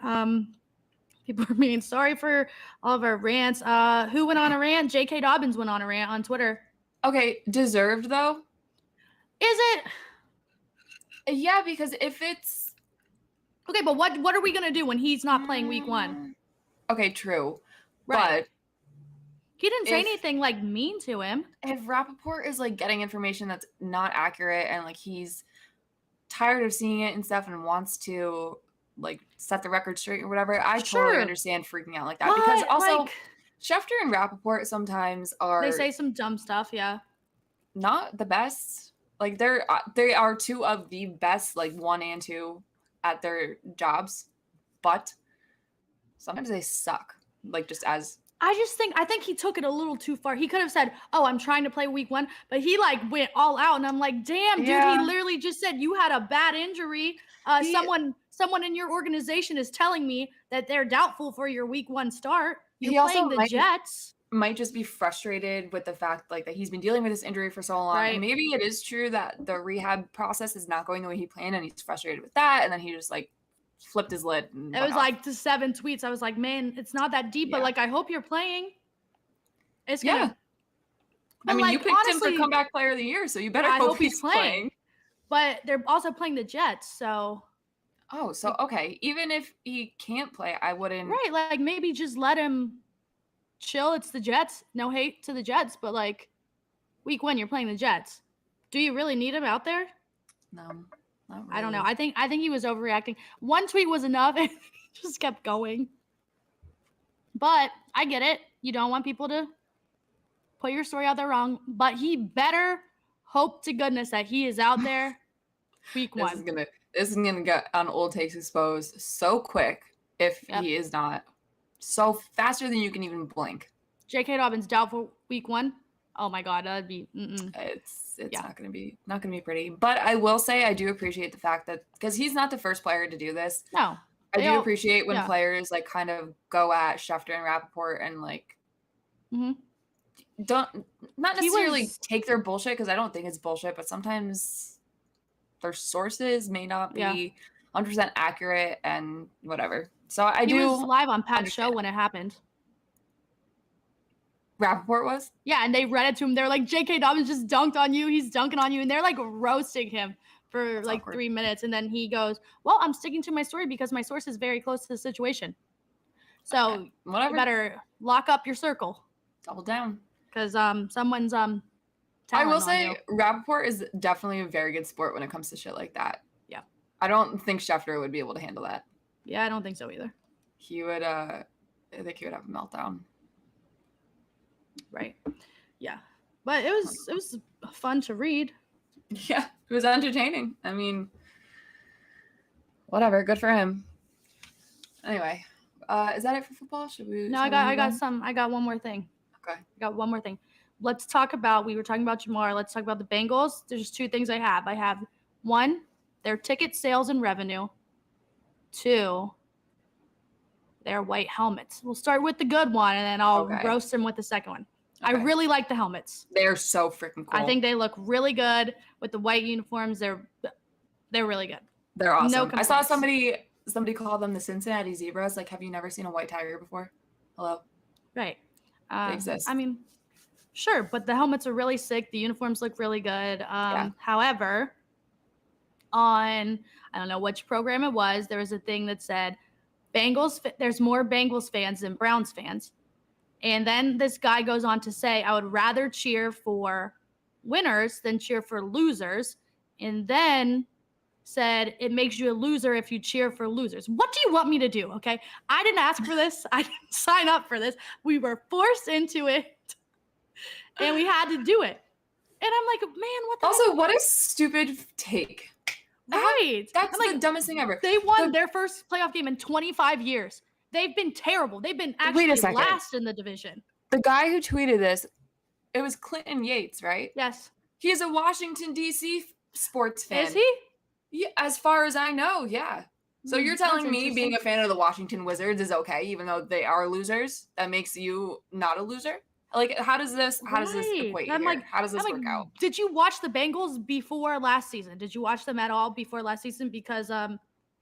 People are mean. Sorry for all of our rants. Who went on a rant? J.K. Dobbins went on a rant on Twitter. Okay, deserved though? Is it? Yeah, because if it's okay, but what are we gonna do when he's not playing week 1? Okay, true. Right. But he didn't say anything like mean to him. If Rappaport is like getting information that's not accurate and like he's tired of seeing it and stuff and wants to like set the record straight or whatever, I totally understand freaking out like that. Because also like, Schefter and Rappaport sometimes they say some dumb stuff, yeah. Not the best. Like they are two of the best, like 1 and 2 at their jobs, but sometimes they suck. Like just as I think he took it a little too far. He could have said, oh, I'm trying to play week 1, but he like went all out, and I'm like, damn, dude, he literally just said you had a bad injury. Someone in your organization is telling me that they're doubtful for your week 1 start. You're playing the Jets. Might just be frustrated with the fact like that he's been dealing with this injury for so long. Right. And maybe it is true that the rehab process is not going the way he planned, and he's frustrated with that, and then he just like flipped his lid. It was like to 7 tweets. I was like, man, it's not that deep, but like, I hope you're playing. It's gonna. I mean, like, you picked honestly, him for comeback player of the year, so you better hope he's playing. But they're also playing the Jets, so. Oh, so okay. Even if he can't play, I wouldn't. Right, like maybe just let him chill. It's the Jets. No hate to the Jets, but like week 1, you're playing the Jets. Do you really need him out there? No. Not really. I don't know. I think he was overreacting. One tweet was enough, and he just kept going. But I get it. You don't want people to put your story out there wrong. But he better hope to goodness that he is out there week 1. This is gonna get on Old Takes Exposed so quick if he is not. So faster than you can even blink. J.K. Dobbins doubtful week 1. Oh my God, that'd be. It's not gonna be pretty. But I will say I do appreciate the fact that because he's not the first player to do this. No, I do appreciate when players like kind of go at Schefter and Rappaport and like don't not necessarily take their bullshit, because I don't think it's bullshit, but sometimes their sources may not be 100% accurate and whatever. So he was live on Pat's show when it happened. Rappaport was? Yeah, and they read it to him. They're like, J.K. Dobbins just dunked on you. He's dunking on you. And they're like roasting him for That's like awkward. 3 minutes, and then he goes, "Well, I'm sticking to my story because my source is very close to the situation." So Whatever. you better lock up your circle Double down. because someone's I will on say you. Rappaport is definitely a very good sport when it comes to shit like that. Yeah. I don't think Schefter would be able to handle that. Yeah, I don't think so either. He would I think he would have a meltdown. Right. Yeah. But it was fun to read. Yeah, it was entertaining. I mean, whatever, good for him. Anyway, is that it for football? Should we? No, I got one more thing. Okay. I got one more thing. Let's talk about, we were talking about Jamar. Let's talk about the Bengals. There's 2 things I have. I have 1, their ticket sales and revenue. 2, their white helmets. We'll start with the good one, and then I'll roast them with the second one. Okay. I really like the helmets. They're so freaking cool. I think they look really good with the white uniforms. They're really good. They're awesome. No I saw complaints. somebody call them the Cincinnati Zebras. Like, have you never seen a white tiger before? Hello? Right. They exist. I mean, sure, but the helmets are really sick. The uniforms look really good. However, on, I don't know which program it was, there was a thing that said, there's more Bengals fans than Browns fans. And then this guy goes on to say, I would rather cheer for winners than cheer for losers. And then said, it makes you a loser if you cheer for losers. What do you want me to do? Okay. I didn't ask for this. I didn't sign up for this. We were forced into it and we had to do it. And I'm like, man, what the Also, heck? what a stupid take. Right. That's like, the dumbest thing ever. They won their first playoff game in 25 years. They've been terrible. They've been actually last in the division. The guy who tweeted this, it was Clinton Yates, right? Yes. He is a Washington, D.C. sports fan. Is he? Yeah, as far as I know, yeah. So you're telling me being a fan of the Washington Wizards is okay, even though they are losers? That makes you not a loser? Like, how does this equate here? Like, how does this work out? Did you watch the Bengals before last season? Did you watch them at all before last season? Because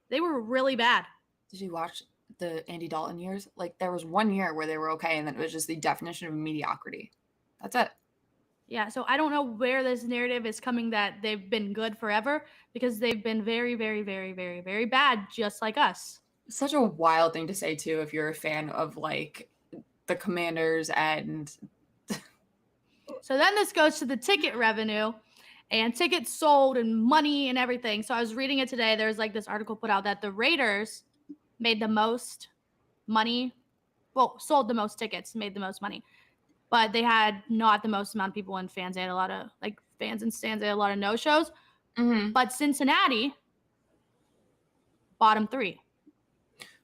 they were really bad. Did you watch the Andy Dalton years? Like, there was one year where they were okay, and then it was just the definition of mediocrity. That's it. Yeah, so I don't know where this narrative is coming that they've been good forever, because they've been very, very, very, very, very bad, just like us. Such a wild thing to say, too, if you're a fan of, like, the Commanders and... So then this goes to the ticket revenue and tickets sold and money and everything. So I was reading it today. There's like this article put out that the Raiders made the most money. Well, sold the most tickets, made the most money. But they had not the most amount of people and fans. They had a lot of, like, fans and stands. They had a lot of no-shows. Mm-hmm. But Cincinnati, bottom 3.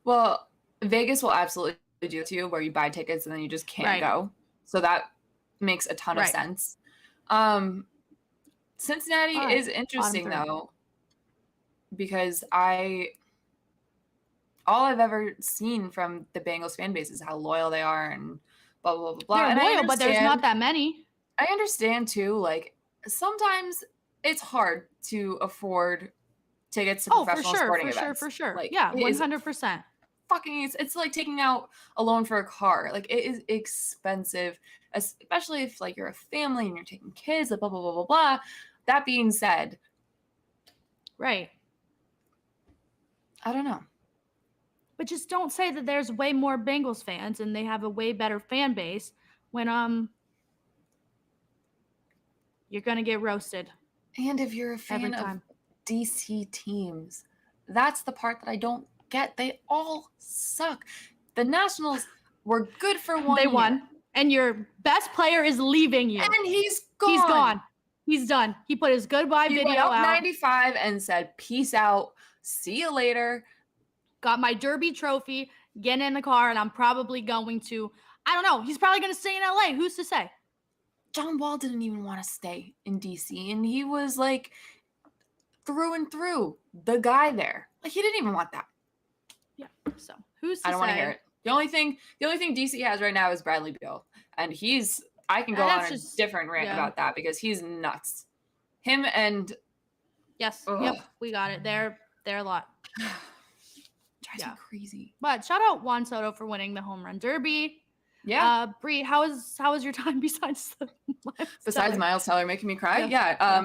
Well, Vegas will absolutely do it to you, where you buy tickets and then you just can't go. So that makes a ton of sense. Cincinnati is interesting, though, because all I've ever seen from the Bengals fan base is how loyal they are and blah, blah, blah, blah. They're loyal, but there's not that many. I understand, too. Like, sometimes it's hard to afford tickets to professional sporting events. For sure. Like, yeah, 100%. It's like taking out a loan for a car. Like, it is expensive, especially if, like, you're a family and you're taking kids, blah, blah, blah, blah, blah. That being said. Right. I don't know. But just don't say that there's way more Bengals fans and they have a way better fan base when you're going to get roasted. And if you're a fan of DC teams, that's the part that I don't get. They all suck. The Nationals were good for 1 year. They won. And your best player is leaving you. And he's gone. He's gone. He's done. He put his goodbye video went out. 95 and said, peace out. See you later. Got my Derby trophy. Getting in the car, and I'm probably going to, I don't know. He's probably going to stay in LA. Who's to say? John Wall didn't even want to stay in DC, and he was like through and through the guy there. Like, he didn't even want that. Yeah. So who's to say? I don't want to hear it. The only thing DC has right now is Bradley Beal, and I can go on a different rant about that because he's nuts. Him and yes, yep, we got it. They're a lot. Drives me crazy. But shout out Juan Soto for winning the home run derby. Yeah. Bree, how was your time besides Myles Teller making me cry?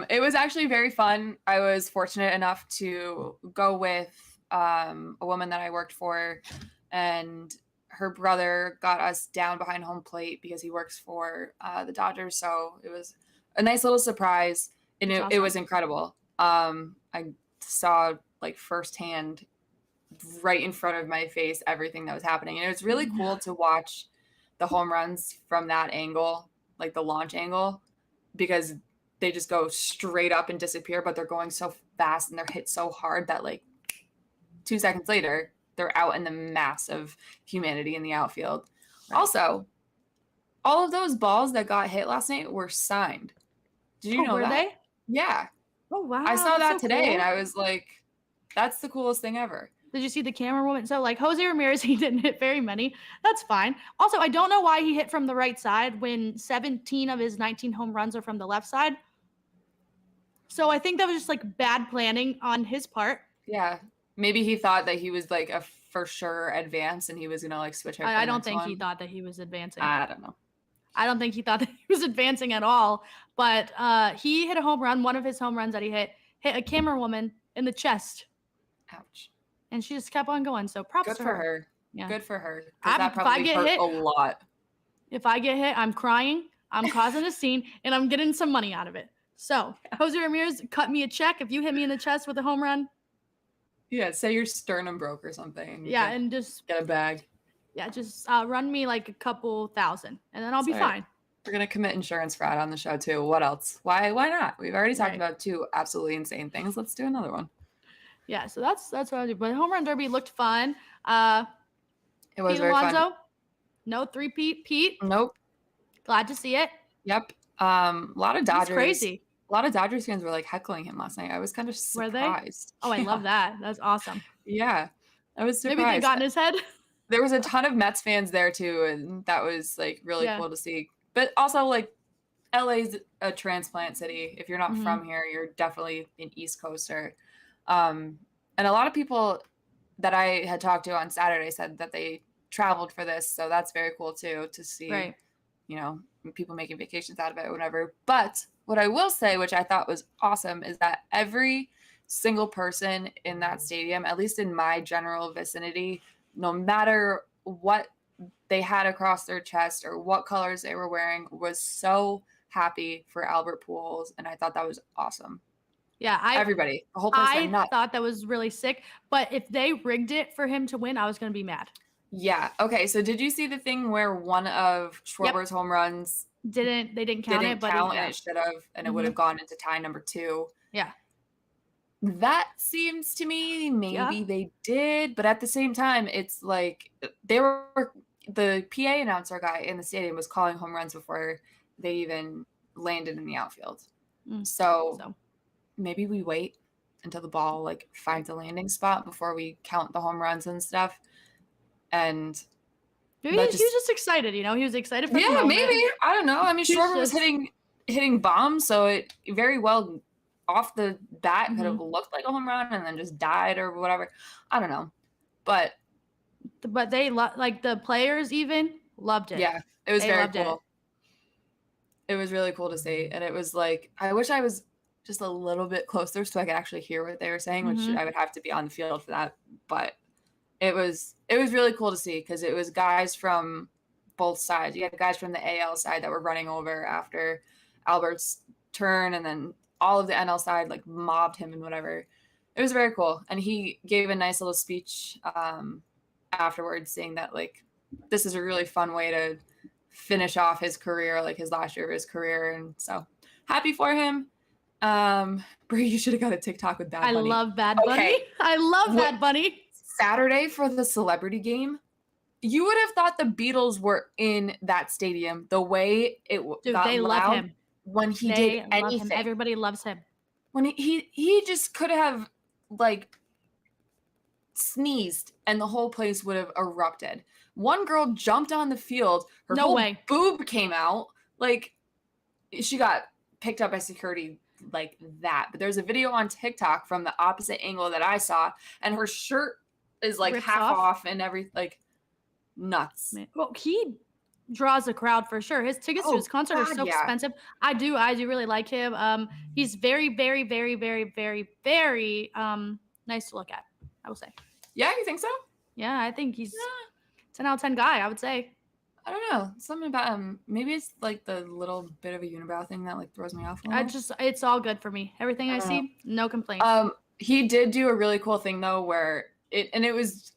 It was actually very fun. I was fortunate enough to go with a woman that I worked for, and her brother got us down behind home plate because he works for the Dodgers. So it was a nice little surprise, and it was incredible. I saw like firsthand, right in front of my face, everything that was happening, and it was really cool to watch the home runs from that angle, like the launch angle, because they just go straight up and disappear, but they're going so fast and they're hit so hard that like 2 seconds later, they're out in the mass of humanity in the outfield. Right. Also, all of those balls that got hit last night were signed. Did you know were that? They? Yeah. Oh, wow. I saw that so today, cool. and I was like, that's the coolest thing ever. Did you see the camera woman? So like Jose Ramirez, he didn't hit very many. That's fine. Also, I don't know why he hit from the right side when 17 of his 19 home runs are from the left side. So I think that was just like bad planning on his part. Yeah. Maybe he thought that he was like a for sure advance and he was going to like switch over. I don't think he thought that he was advancing. I don't know. I don't think he thought that he was advancing at all. But he hit a home run. One of his home runs that he hit a camera woman in the chest. Ouch. And she just kept on going. So props Good to for her. her. Yeah. Good for her. That probably hurt a lot. If I get hit, I'm crying, I'm causing a scene, and I'm getting some money out of it. So, Jose Ramirez, cut me a check if you hit me in the chest with a home run. Yeah, say your sternum broke or something. Yeah, and just get a bag. Yeah, just run me like a couple thousand, and then I'll be fine. We're gonna commit insurance fraud on the show too. What else? Why not? We've already talked about 2 absolutely insane things. Let's do another one. Yeah, so that's what I do. But home run derby looked fun. It was Pete very Alonso, fun. No 3-peat. Pete. Nope. Glad to see it. Yep. A lot of Dodgers. He's crazy. A lot of Dodgers fans were like heckling him last night. I was kind of surprised. Were they? Oh, I love that. That's awesome. Yeah, I was surprised. Maybe they got in his head. There was a ton of Mets fans there too, and that was like really cool to see. But also, like, LA's a transplant city. If you're not from here, you're definitely an East Coaster. And a lot of people that I had talked to on Saturday said that they traveled for this, so that's very cool too, to see, you know, people making vacations out of it or whatever. But what I will say, which I thought was awesome, is that every single person in that stadium, at least in my general vicinity, no matter what they had across their chest or what colors they were wearing, was so happy for Albert Pujols, and I thought that was awesome. Yeah, everybody, the whole place went nuts. I thought that was really sick, but if they rigged it for him to win, I was going to be mad. Yeah. Okay. So did you see the thing where one of Schwarber's home runs they didn't count it, but it should have, and it would have gone into tie number 2. Yeah. That seems to me maybe they did, but at the same time, it's like the PA announcer guy in the stadium was calling home runs before they even landed in the outfield. So maybe we wait until the ball like finds a landing spot before we count the home runs and stuff. And maybe he was just excited, you know. He was excited for the moment. Maybe. I don't know. I mean, Schwarber was hitting bombs, so it very well off the bat could have looked like a home run and then just died or whatever. I don't know. But they like the players even loved it. Yeah, it was very cool. It was really cool to see, and it was like I wish I was just a little bit closer so I could actually hear what they were saying, which I would have to be on the field for that. But it was really cool to see because it was guys from both sides. You had guys from the AL side that were running over after Albert's turn, and then all of the NL side like mobbed him and whatever. It was very cool, and he gave a nice little speech afterwards, saying that like this is a really fun way to finish off his career, like his last year of his career, and so happy for him. Bree, you should have got a TikTok with Bad Bunny. I love Bad Bunny. Okay. I love Bad Bunny. Saturday for the celebrity game, you would have thought the Beatles were in that stadium. The way it got they loud love him when he did anything. Everybody loves him. When he just could have like sneezed and the whole place would have erupted. One girl jumped on the field. Her whole boob came out. Like she got picked up by security like that. But there's a video on TikTok from the opposite angle that I saw, and her shirt is like half off and everything, like nuts. Man. Well, he draws a crowd for sure. His tickets to his concert are so expensive. I do really like him. He's very, very, very, very, very, very nice to look at, I will say. Yeah, you think so? Yeah, I think he's 10 out of 10 guy, I would say. I don't know. Something about him. Maybe it's like the little bit of a unibrow thing that like throws me off a little. It's all good for me. Everything I see, no complaints. He did do a really cool thing though, where it was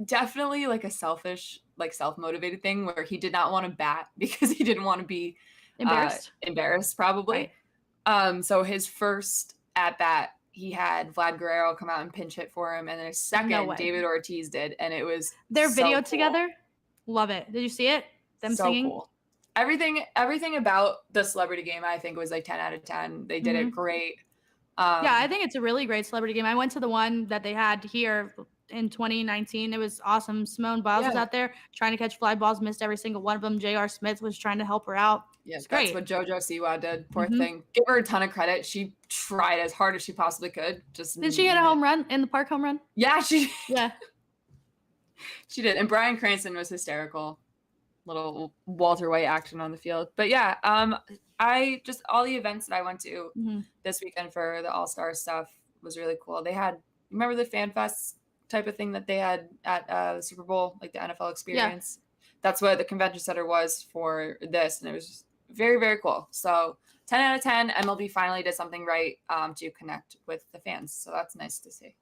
definitely like a selfish, like self-motivated thing where he did not want to bat because he didn't want to be embarrassed probably. Right. So his first at bat, he had Vlad Guerrero come out and pinch hit for him, and then his second, David Ortiz did, and it was their video cool. Together. Love it. Did you see it? Them so singing? Cool. Everything about the celebrity game, I think, was like 10 out of 10. They did it great. Yeah, I think it's a really great celebrity game. I went to the one that they had here in 2019. It was awesome. Simone Biles was out there trying to catch fly balls, missed every single one of them. J.R. Smith was trying to help her out. Yeah, that's what JoJo Siwa did. Poor thing. Give her a ton of credit. She tried as hard as she possibly could. Did she hit a home run in the park home run? Yeah, she did. And Bryan Cranston was hysterical. Little Walter White action on the field. But yeah, I just all the events that I went to this weekend for the All-Star stuff was really cool. They had, remember the Fan Fest type of thing that they had at the Super Bowl, like the NFL experience? Yeah. That's what the convention center was for this, and it was just very, very cool. So 10 out of 10, MLB finally did something right to connect with the fans. So that's nice to see.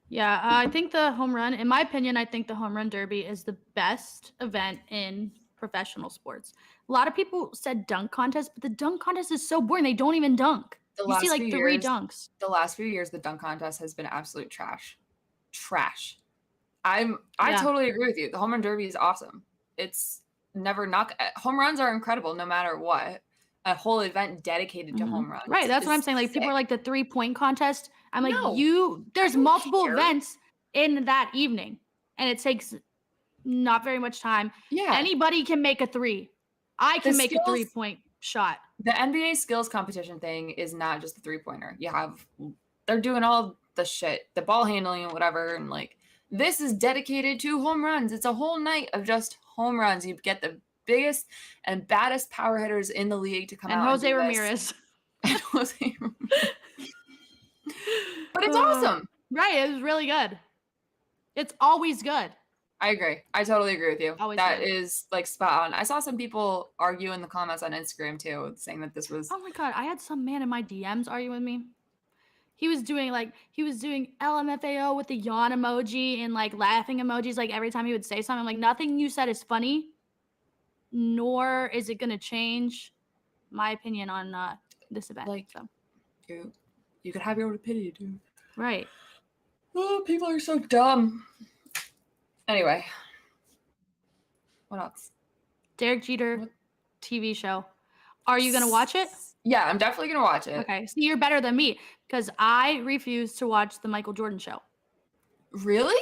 Yeah, I think the home run, in my opinion, I think the home run derby is the best event in professional sports. A lot of people said dunk contest, but the dunk contest is so boring. They don't even dunk. You see like 3 dunks. The last few years, the dunk contest has been absolute trash. I totally agree with you. The home run derby is awesome. It's never home runs are incredible no matter what. A whole event dedicated to home runs. Right. That's what I'm saying. Like people are like the 3-point contest. I'm like, there's multiple events in that evening and it takes not very much time. Yeah. Anybody can make a 3. I can make a 3-point shot. The NBA skills competition thing is not just the 3-pointer. They're doing all the shit, the ball handling and whatever. And like, this is dedicated to home runs. It's a whole night of just home runs. You get the biggest and baddest power hitters in the league to come out. And Jose Ramirez. And Jose Ramirez. But it's awesome. Right. It was really good. It's always good. I agree. I totally agree with you. Always that good. Is like spot on. I saw some people argue in the comments on Instagram too, saying that this was. Oh my God. I had some man in my DMs argue with me. He was doing LMFAO with the yawn emoji and like laughing emojis like every time he would say something. I'm like, nothing you said is funny, nor is it going to change my opinion on this event. Like, so. You could have your own opinion, dude. Right. Oh, people are so dumb. Anyway. What else? Derek Jeter TV show. Are you going to watch it? Yeah, I'm definitely going to watch it. Okay. So you're better than me because I refuse to watch the Michael Jordan show. Really?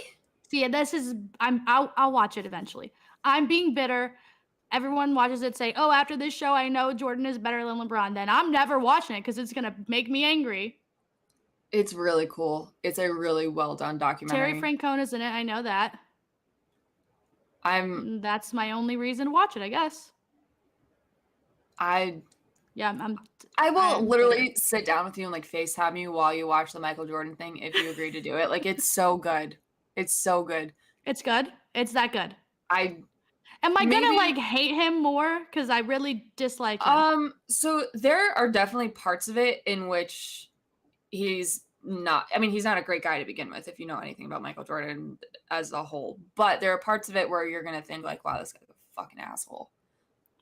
See, I'll watch it eventually. I'm being bitter. Everyone watches it say, oh, after this show, I know Jordan is better than LeBron. Then I'm never watching it because it's going to make me angry. It's really cool. It's a really well done documentary. Terry Francona's in it. I know that. That's my only reason to watch it, I guess. I will literally sit down with you and like FaceTime you while you watch the Michael Jordan thing if you agree to do it. Like it's so good. It's so good. It's good. It's that good. Am I gonna like hate him more because I really dislike him? So there are definitely parts of it in which he's not a great guy to begin with if you know anything about Michael Jordan as a whole. But there are parts of it where you're gonna think like, wow, this guy's a fucking asshole.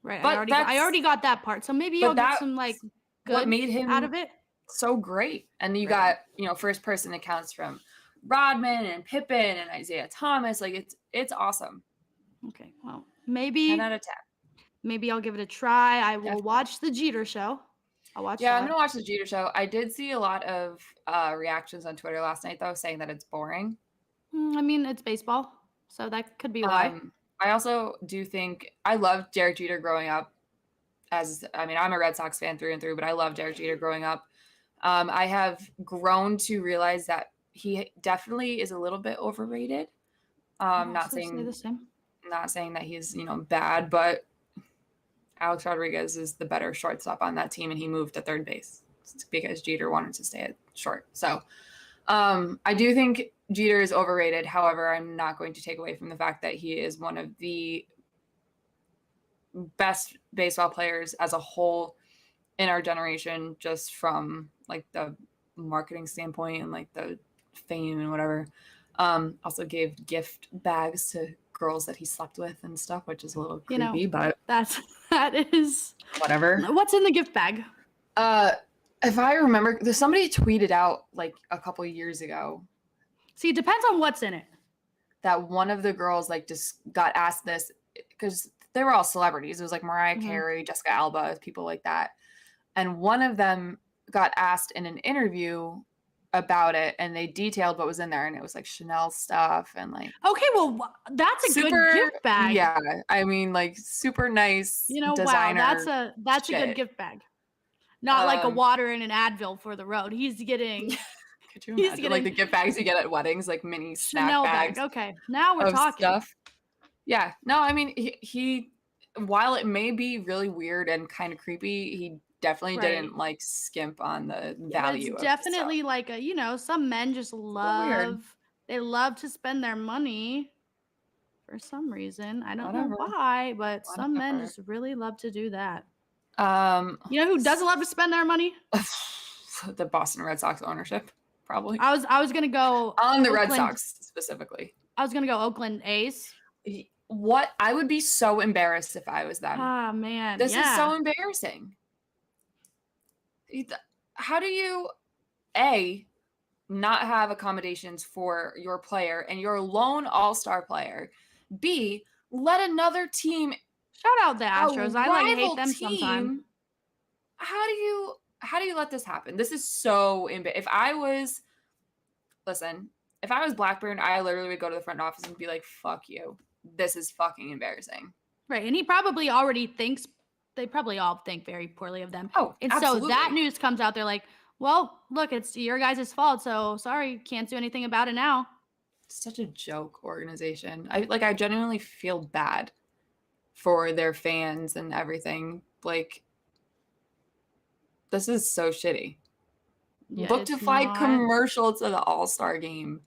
Right. But I already got that part. So maybe I'll get some like good what made him out of it. So great. And you got, first person accounts from Rodman and Pippen and Isaiah Thomas. Like it's awesome. Okay. Well, maybe 10 out of 10. Maybe I'll give it a try. I will watch the Jeter show. I'll watch that. I'm gonna watch the Jeter show. I did see a lot of reactions on Twitter last night though, saying that it's boring. I mean, it's baseball, so that could be why. I also do think I loved Derek Jeter growing up. I'm a Red Sox fan through and through, but I love Derek Jeter growing up. I have grown to realize that he definitely is a little bit overrated. Not saying Not saying that he's, bad, but Alex Rodriguez is the better shortstop on that team, and he moved to third base because Jeter wanted to stay at short. So I do think Jeter is overrated. However, I'm not going to take away from the fact that he is one of the best baseball players as a whole in our generation, just from like the marketing standpoint and like the fame and whatever. Also gave gift bags to girls that he slept with and stuff, which is a little creepy, but that is whatever. What's in the gift bag? If I remember, somebody tweeted out like a couple years ago. See, it depends on what's in it. That one of the girls like just got asked this because they were all celebrities. It was like Mariah Carey, Jessica Alba, people like that. And one of them got asked in an interview about it, and they detailed what was in there, and it was like Chanel stuff and like. Okay, well, that's a good gift bag. Yeah, I mean, like super nice. Designer wow, that's a good gift bag. Not like a water and an Advil for the road. He's getting. Could you imagine like the gift bags you get at weddings, like mini snack Chanel bags? Okay, now we're talking stuff. Yeah, no, I mean he while it may be really weird and kind of creepy, he definitely didn't like skimp on the value. It's definitely like some men just love to spend their money for some reason. I don't know why, but some men just really love to do that. Who doesn't love to spend their money? The Boston Red Sox ownership, probably. I was gonna go on the Red Sox specifically. I was gonna go Oakland A's. What? I would be so embarrassed if I was them. Oh man, this is so embarrassing. How do you not have accommodations for your player and your lone all-star player? B, let another team. Shout out the Astros. I hate them sometimes. How do you let this happen? This is so if I was Blackburn, I literally would go to the front office and be like, fuck you. This is fucking embarrassing. Right. And he probably already thinks they probably all think very poorly of them. Oh, and absolutely. So that news comes out, they're like, well, look, it's your guys' fault. So sorry, can't do anything about it now. Such a joke organization. I genuinely feel bad for their fans and everything. Like, this is so shitty. Yeah, book to fly commercial to the All-Star game.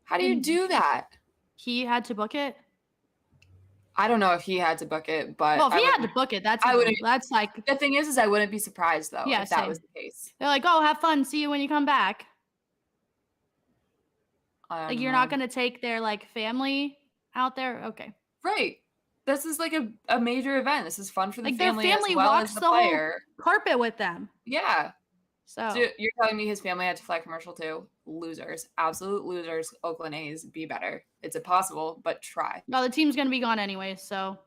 How do you do that? He had to book it. I don't know if he had to book it, but if he had to book it, that's like the thing is I wouldn't be surprised though if that was the case. They're like, oh, have fun, see you when you come back. Like you're not gonna take their like family out there, okay? Right. This is like a major event. This is fun for the like family. Their family as well walks as the player. Whole carpet with them. Yeah. So you're telling me his family had to fly commercial too? Losers. Absolute losers. Oakland A's, be better. It's impossible, but try. No, the team's going to be gone anyway, so.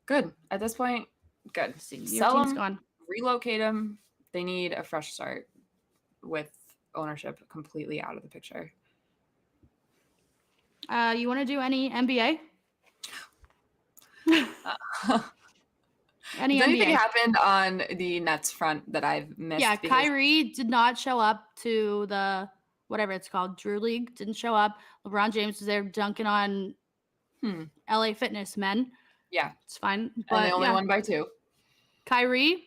Good. At this point, good. Sell them, gone. Relocate them. They need a fresh start with ownership completely out of the picture. You want to do any NBA? Did anything happen on the Nets front that I've missed? Yeah, Kyrie did not show up to the whatever it's called, Drew League. Didn't show up. LeBron James was there dunking on LA Fitness men. Yeah, it's fine. But and they only won by 2. Kyrie,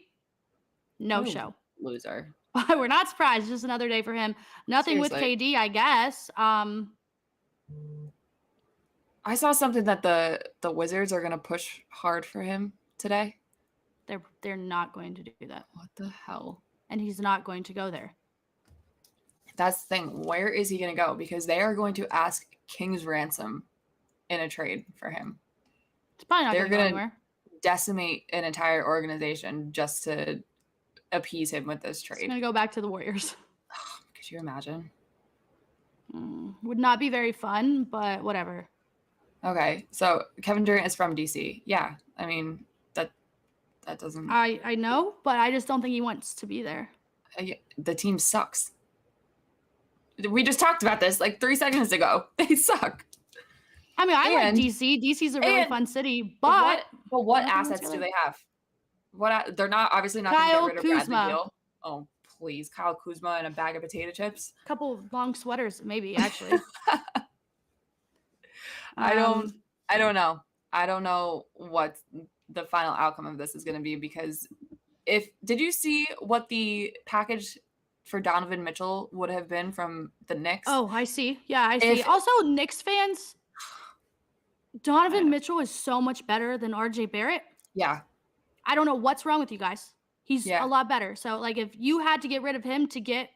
no show. Loser. We're not surprised. Just another day for him. Nothing Seriously. with KD, I guess. I saw something that the Wizards are going to push hard for him today. They're not going to do that. What the hell? And he's not going to go there. That's the thing. Where is he going to go? Because they are going to ask king's ransom in a trade for him. It's probably not going to go anywhere. Decimate an entire organization just to appease him with this trade. He's going to go back to the Warriors. Could you imagine? Would not be very fun, but whatever. Okay, so Kevin Durant is from DC. Yeah, I mean that doesn't. I know, but I just don't think he wants to be there. The team sucks. We just talked about this like 3 seconds ago. They suck. I mean, I like DC. DC's a really fun city, but what assets do they have? They're not obviously not going to get rid of Bradley Beal. Oh please, Kyle Kuzma and a bag of potato chips. A couple long sweaters, maybe actually. I don't know. I don't know what the final outcome of this is going to be, because did you see what the package for Donovan Mitchell would have been from the Knicks? Oh, I see. Yeah, I see. Also, Knicks fans, Donovan Mitchell is so much better than RJ Barrett. Yeah. I don't know what's wrong with you guys. He's a lot better. So, like, if you had to get rid of him to get,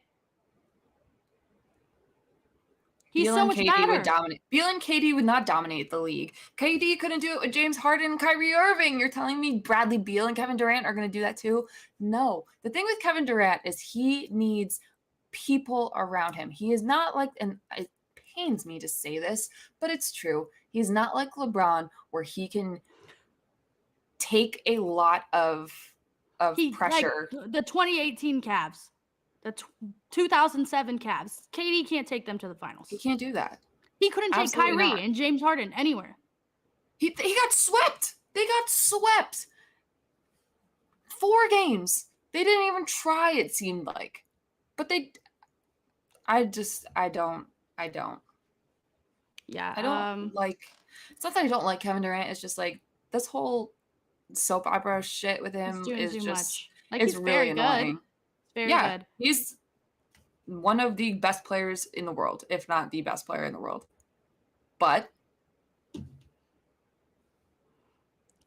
he's so much better. Would dominate. Beal and KD would not dominate the league. KD couldn't do it with James Harden and Kyrie Irving. You're telling me Bradley Beal and Kevin Durant are going to do that too? No. The thing with Kevin Durant is he needs people around him. He is not like, and it pains me to say this, but it's true. He's not like LeBron, where he can take a lot of pressure. Like the 2018 Cavs, the 2007 Cavs. KD can't take them to the finals. He can't do that. He couldn't take Kyrie and James Harden anywhere. He got swept. They got swept. 4 games. They didn't even try, it seemed like. But I don't. Yeah. I don't like, it's not that I don't like Kevin Durant. It's just like this whole soap opera shit with him is just much. Like, it's really annoying. Very good. He's one of the best players in the world, if not the best player in the world. But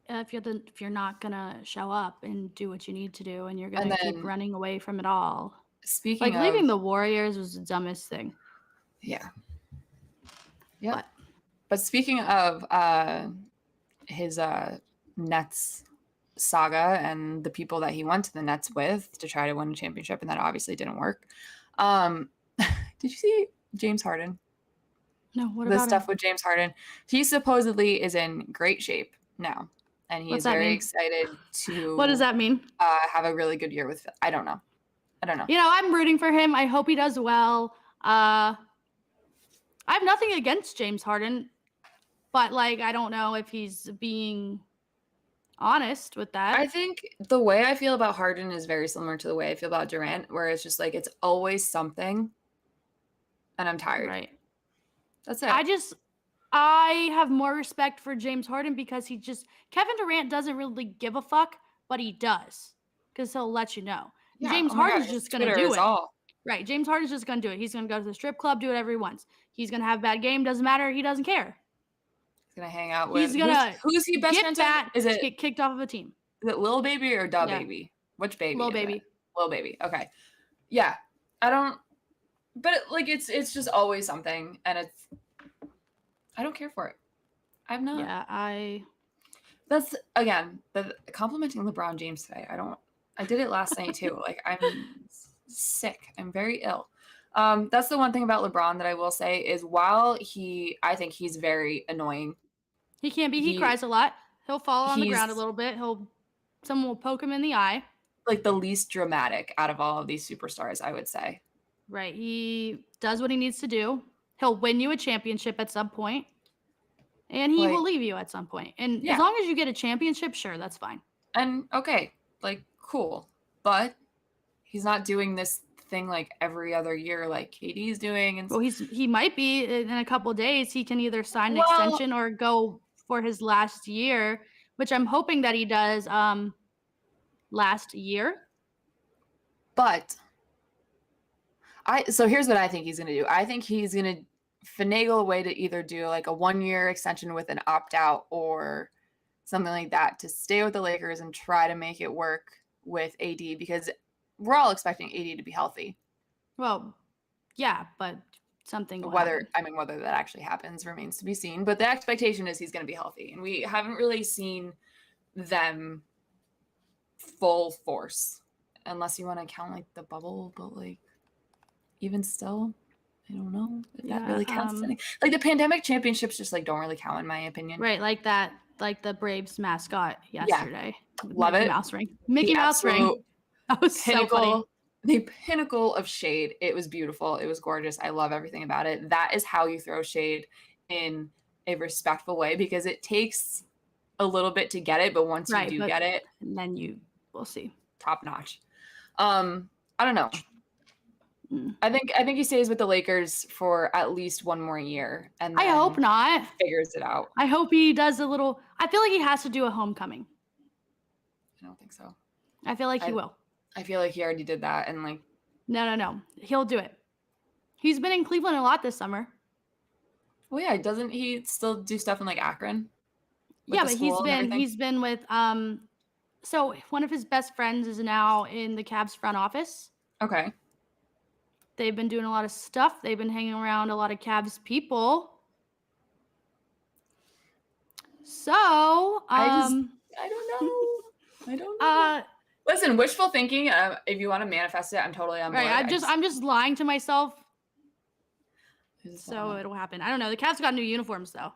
if you're not gonna show up and do what you need to do, and you're gonna keep running away from it all. Speaking of leaving the Warriors was the dumbest thing. Yeah. Yeah. But speaking of his Nets saga and the people that he went to the Nets with to try to win a championship, and that obviously didn't work. Did you see James Harden? No, what about the stuff with James Harden? He supposedly is in great shape now, and he's very excited to. What does that mean? Have a really good year with. I don't know. You know, I'm rooting for him. I hope he does well. I have nothing against James Harden, but like, I don't know if he's being honest with that. I think the way I feel about Harden is very similar to the way I feel about Durant, where it's just like, it's always something, and I'm tired. Right. That's it. I have more respect for James Harden because Kevin Durant doesn't really give a fuck, but he does, because he'll let you know. Yeah. James Harden's just going to do it. Right. James Harden's just going to do it. He's going to go to the strip club, do whatever he wants. He's going to have a bad game. Doesn't matter. He doesn't care. He's going to hang out with. He's going to who's he best friends with? Is it get kicked off of a team? Is it Lil Baby or Da Baby? Which baby? Lil Baby. Lil Baby. Okay. Yeah. But it's just always something, and I don't care for it. I'm not. Yeah, That's, again, complimenting LeBron James today. I did it last night too. Like, I'm sick. I'm very ill. That's the one thing about LeBron that I will say is, while I think he's very annoying. He can be. He cries a lot. He'll fall on the ground a little bit. Someone will poke him in the eye. Like the least dramatic out of all of these superstars, I would say. Right. He does what he needs to do. He'll win you a championship at some point, and he will leave you at some point. And as long as you get a championship, sure, that's fine. And okay, cool. But he's not doing this thing like every other year like KD's doing. And he might be in a couple of days. He can either sign an extension or go for his last year, which I'm hoping that he does last year. But so here's what I think he's going to do. I think he's going to finagle a way to either do like a 1-year extension with an opt-out or something like that to stay with the Lakers and try to make it work with AD, because we're all expecting AD to be healthy. Well, yeah, but whether that actually happens remains to be seen. But the expectation is he's going to be healthy, and we haven't really seen them full force, unless you want to count like the bubble. But like, even still, I don't know if that really counts. Like the pandemic championships just don't really count, in my opinion. Right, like that, like the Braves mascot yesterday. Yeah. Love it. Mickey Mouse ring. That was so funny. The pinnacle of shade. It was beautiful. It was gorgeous. I love everything about it. That is how you throw shade in a respectful way, because it takes a little bit to get it, but once you do get it, and then we'll see. Top notch. I don't know. I think he stays with the Lakers for at least one more year, and I hope then not. figures it out. I hope he does a little. I feel like he has to do a homecoming. I don't think so. I feel like he will. I feel like he already did that, and like. No. He'll do it. He's been in Cleveland a lot this summer. Well, yeah, doesn't he still do stuff in like Akron? Yeah, but he's been with so one of his best friends is now in the Cavs front office. Okay. They've been doing a lot of stuff. They've been hanging around a lot of Cavs people. So, I don't know. Listen, wishful thinking. If you want to manifest it, I'm totally on board. Right. I'm just lying to myself. So it'll happen. I don't know. The Cavs got new uniforms though.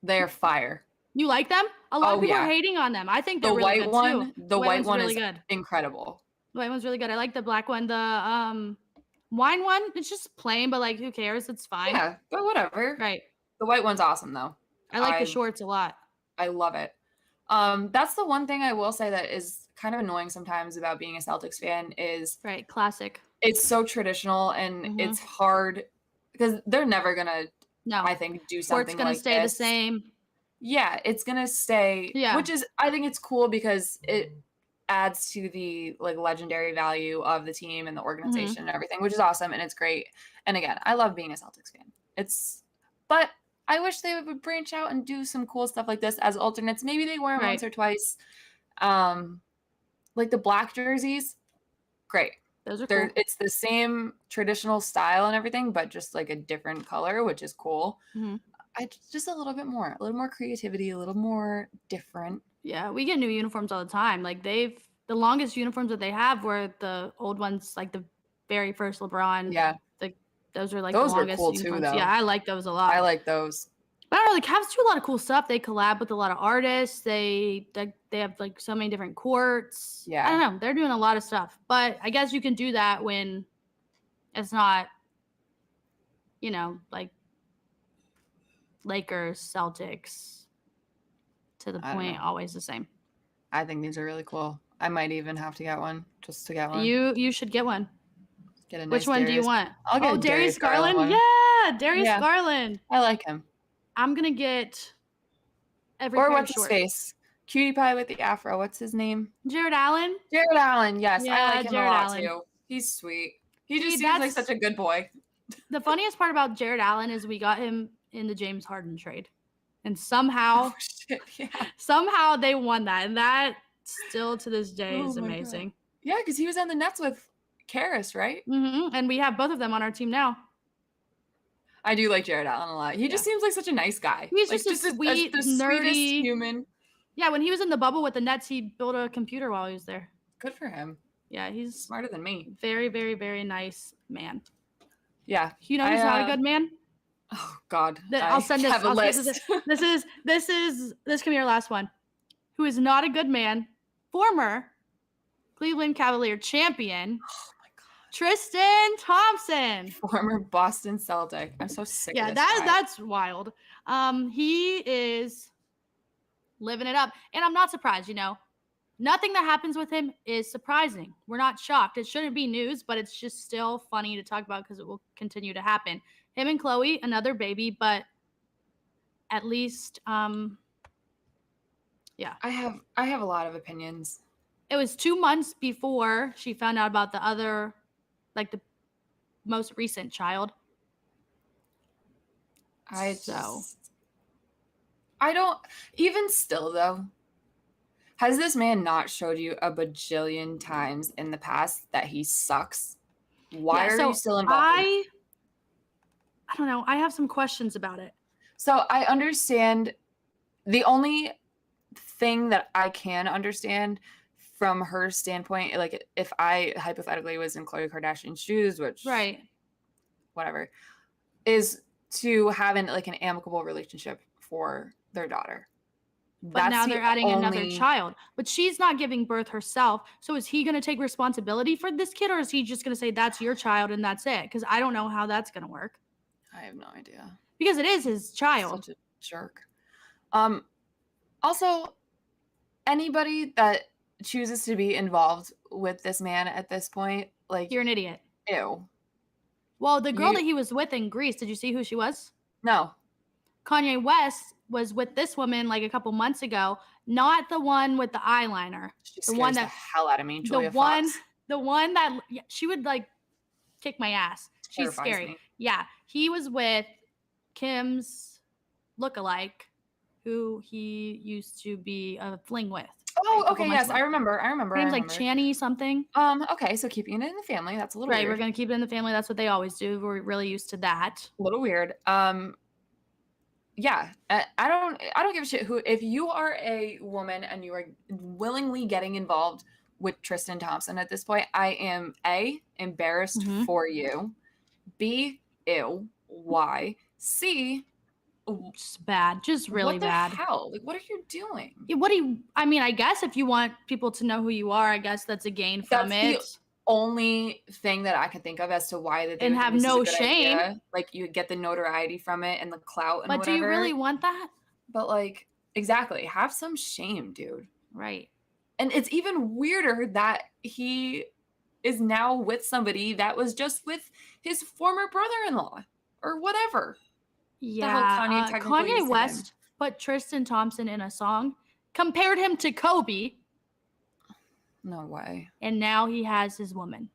They're fire. You like them? A lot of people are hating on them. I think they're really good too. The white one really is good. Incredible. The white one's really good. I like the black one. The wine one, it's just plain, but like who cares? It's fine. Yeah, but whatever. Right. The white one's awesome though. I like the shorts a lot. I love it. That's the one thing I will say that is kind of annoying sometimes about being a Celtics fan is classic. It's so traditional and it's hard because they're never gonna I think do something Sport's gonna like stay this. the same. Yeah, it's gonna stay. Yeah. Which is I think it's cool because it adds to the like legendary value of the team and the organization and everything, which is awesome and it's great. And again, I love being a Celtics fan. But I wish they would branch out and do some cool stuff like this as alternates. Maybe they wear them once or twice. Like the black jerseys, great. Those are cool. It's the same traditional style and everything, but just like a different color, which is cool. Just a little more creativity, a little more different. Yeah, we get new uniforms all the time. Like the longest uniforms that they have were the old ones, like the very first LeBron. Yeah. Those are like those the longest were cool uniforms. too, though. Yeah, I like those a lot. I like those. But I don't know, the Cavs do a lot of cool stuff. They collab with a lot of artists. They have like so many different courts. Yeah. I don't know. They're doing a lot of stuff. But I guess you can do that when it's not, like Lakers, Celtics, to the point, always the same. I think these are really cool. I might even have to get one just to get one. You should get one. Get a nice Which one do you want? I'll get Darius Garland? one. Yeah, Darius Garland. I like him. I'm going to get every Or what's his face? Cutie pie with the afro. What's his name? Jared Allen. Jared Allen, yes. Yeah, I like him Jared a lot Allen. too. He's sweet. He just seems like such a good boy. The funniest part about Jared Allen is we got him in the James Harden trade. And somehow, somehow they won that. And that still to this day is amazing. Yeah, because he was on the Nets with Karras, right? And we have both of them on our team now. I do like Jared Allen a lot. He just seems like such a nice guy. He's just a sweet, the nerdy sweetest human. Yeah, when he was in the bubble with the Nets, he built a computer while he was there. Good for him. Yeah, he's smarter than me. Very, very, very nice man. Yeah. You know who's not a good man? Oh God. I'll send this. Have a list. This can be your last one. Who is not a good man? Former Cleveland Cavalier champion. Oh my God. Tristan Thomspon. Former Boston Celtic. I'm so sick of this guy. guy. That's wild. He is living it up. And I'm not surprised, Nothing that happens with him is surprising. We're not shocked. It shouldn't be news, but it's just still funny to talk about because it will continue to happen. Him and Chloe, another baby, but at least, yeah. I have a lot of opinions. It was 2 months before she found out about the other, like the most recent child. I don't, even still though, has this man not showed you a bajillion times in the past that he sucks? Why are you still involved? I don't know. I have some questions about it. So I understand. The only thing that I can understand from her standpoint, like if I hypothetically was in Khloe Kardashian's shoes, which whatever, is to have an amicable relationship for their daughter. But now they're adding another child. But she's not giving birth herself. So is he going to take responsibility for this kid, or is he just going to say that's your child and that's it? Because I don't know how that's going to work. I have no idea. Because it is his child. Such a jerk. Also, anybody that chooses to be involved with this man at this point, like, you're an idiot. Ew. Well, the girl that he was with in Greece, did you see who she was? No. Kanye West was with this woman like a couple months ago, not the one with the eyeliner. She scares the hell out of me, Julia Fox. The one that she would like kick my ass. She's scary. Me. Yeah, he was with Kim's lookalike, who he used to be a fling with. Oh, okay, yes, I remember. Her name's like Channy something. Okay, so keeping it in the family, that's a little weird. Right, we're gonna keep it in the family. That's what they always do. We're really used to that. A little weird. Yeah, I don't give a shit who. If you are a woman and you are willingly getting involved with Tristan Thompson at this point, I am A, embarrassed for you. B, ew. Y. C, just bad, just really bad. What the hell? Like, what are you doing? I mean, I guess if you want people to know who you are, I guess that's a gain from it. The only thing that I could think of as to why that they and have no shame. Idea. Like, you get the notoriety from it and the clout and but whatever. Do you really want that? But like, exactly, have some shame, dude. Right. And it's even weirder that he is now with somebody that was just with his former brother-in-law or whatever. Yeah, Kanye West put Tristan Thompson in a song, compared him to Kobe. No way. And now he has his woman.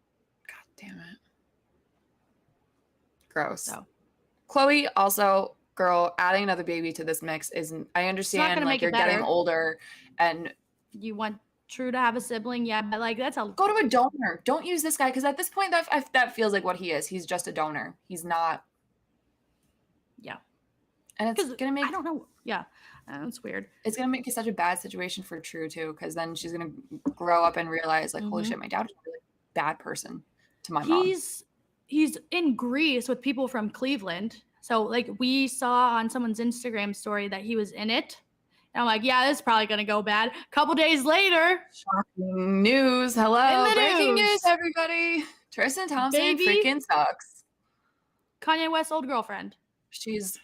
God damn it. Gross. So. Khloe, also, girl, adding another baby to this mix isn't, I understand, like, you're getting older and you want True to have a sibling, yeah, but like that's go to a donor. Don't use this guy, because at this point that feels like what he is. He's just a donor. He's not. Yeah. And it's gonna make, I don't know. Yeah, it's weird. It's gonna make it such a bad situation for True too, because then she's gonna grow up and realize like, holy shit, my dad was a really bad person to my mom. He's in Greece with people from Cleveland. So like we saw on someone's Instagram story that he was in it. And I'm like, yeah, this is probably gonna go bad. A couple days later, shocking news. Hello, breaking news, everybody. Tristan Thompson freaking sucks. Kanye West's old girlfriend. She's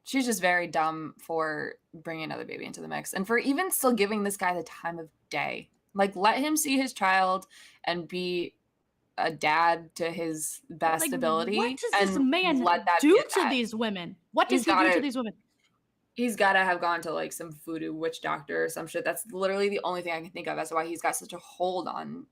just very dumb for bringing another baby into the mix, and for even still giving this guy the time of day. Like, let him see his child and be a dad to his best ability. What does this man do to these women? What does he do to these women? He's got to have gone to like some voodoo witch doctor or some shit. That's literally the only thing I can think of as to why he's got such a hold on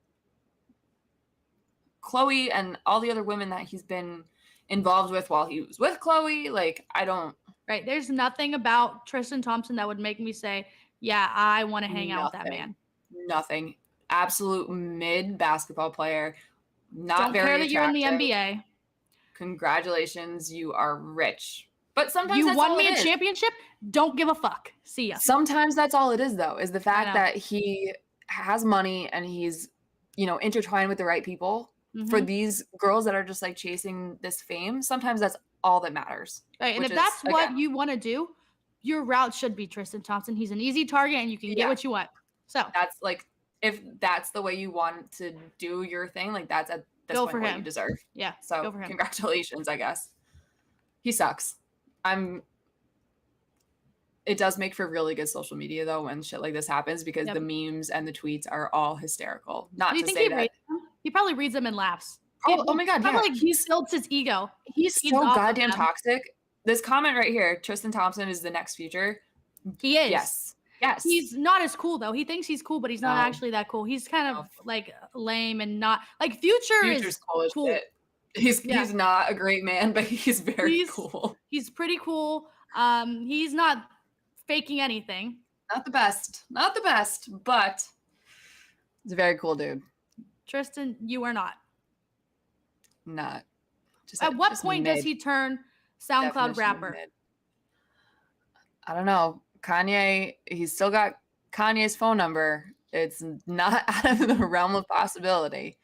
Khloe and all the other women that he's been involved with while he was with Khloe. Like, I don't. Right. There's nothing about Tristan Thompson that would make me say, yeah, I want to hang out with that man. Nothing. Absolute mid basketball player. Not don't very care that attractive. You're in the NBA. Congratulations. You are rich. But sometimes you won me a championship. Don't give a fuck. See ya. Sometimes that's all it is, though, is the fact that he has money and he's, intertwined with the right people. For these girls that are just like chasing this fame, sometimes that's all that matters. Right. And if that's what you want to do, your route should be Tristan Thompson. He's an easy target and you can get what you want. So that's like, if that's the way you want to do your thing, like that's at this point what you deserve. Yeah. So go for him. Congratulations, I guess. He sucks. It does make for really good social media though when shit like this happens, because the memes and the tweets are all hysterical. Not to say that he probably reads them and laughs. Oh my god, yeah. Like he builds his ego. He's so goddamn toxic. This comment right here, Tristan Thompson is the next Future. He is. Yes. He's not as cool though. He thinks he's cool, but he's not actually that cool. He's kind of like lame and not like Future's is cool. Shit. He's not a great man, but he's very cool. He's pretty cool. He's not faking anything. Not the best, but he's a very cool dude. Tristan, you are not. Not. At what point does he turn SoundCloud rapper? I don't know. Kanye, he's still got Kanye's phone number. It's not out of the realm of possibility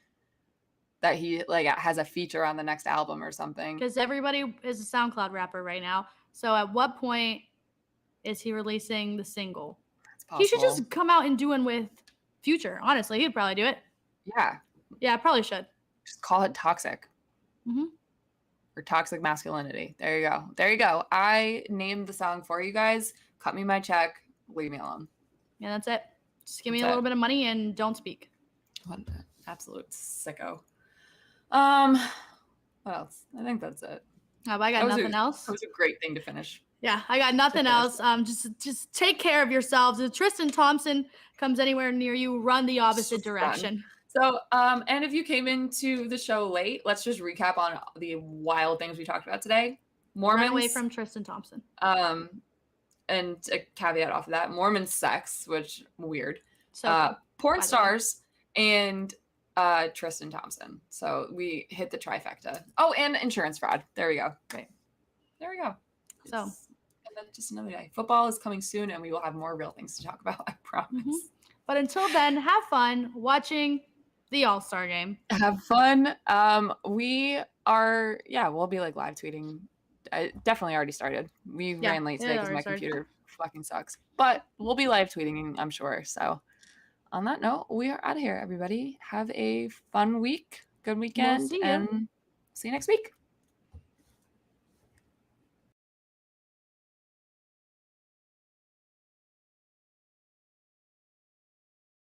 that he like has a feature on the next album or something. Because everybody is a SoundCloud rapper right now. So at what point is he releasing the single? He should just come out and do one with Future. Honestly, he'd probably do it. Yeah, probably should. Just call it Toxic. Or Toxic Masculinity. There you go. I named the song for you guys. Cut me my check. Leave me alone. Yeah, that's it. Just give me a little bit of money and don't speak. What an absolute sicko. What else? I think that's it. I got nothing else. That was a great thing to finish. Yeah, I got nothing else. Just take care of yourselves. If Tristan Thomspon comes anywhere near you, run the opposite direction. So, and if you came into the show late, let's just recap on the wild things we talked about today. Mormons. Run away from Tristan Thomspon. And a caveat off of that, Mormon sex, which weird. So porn stars and Tristan Thomspon. So we hit the trifecta. Oh, and insurance fraud. There we go. Great. There we go. So that's just another day. Football is coming soon, and we will have more real things to talk about, I promise. Mm-hmm. But until then, have fun watching the All-Star game. Have fun. We'll be like live tweeting. I definitely already started. We ran late today because my computer fucking sucks. But we'll be live tweeting, I'm sure. So on that note, we are out of here, everybody. Have a fun week, good weekend, and see you next week.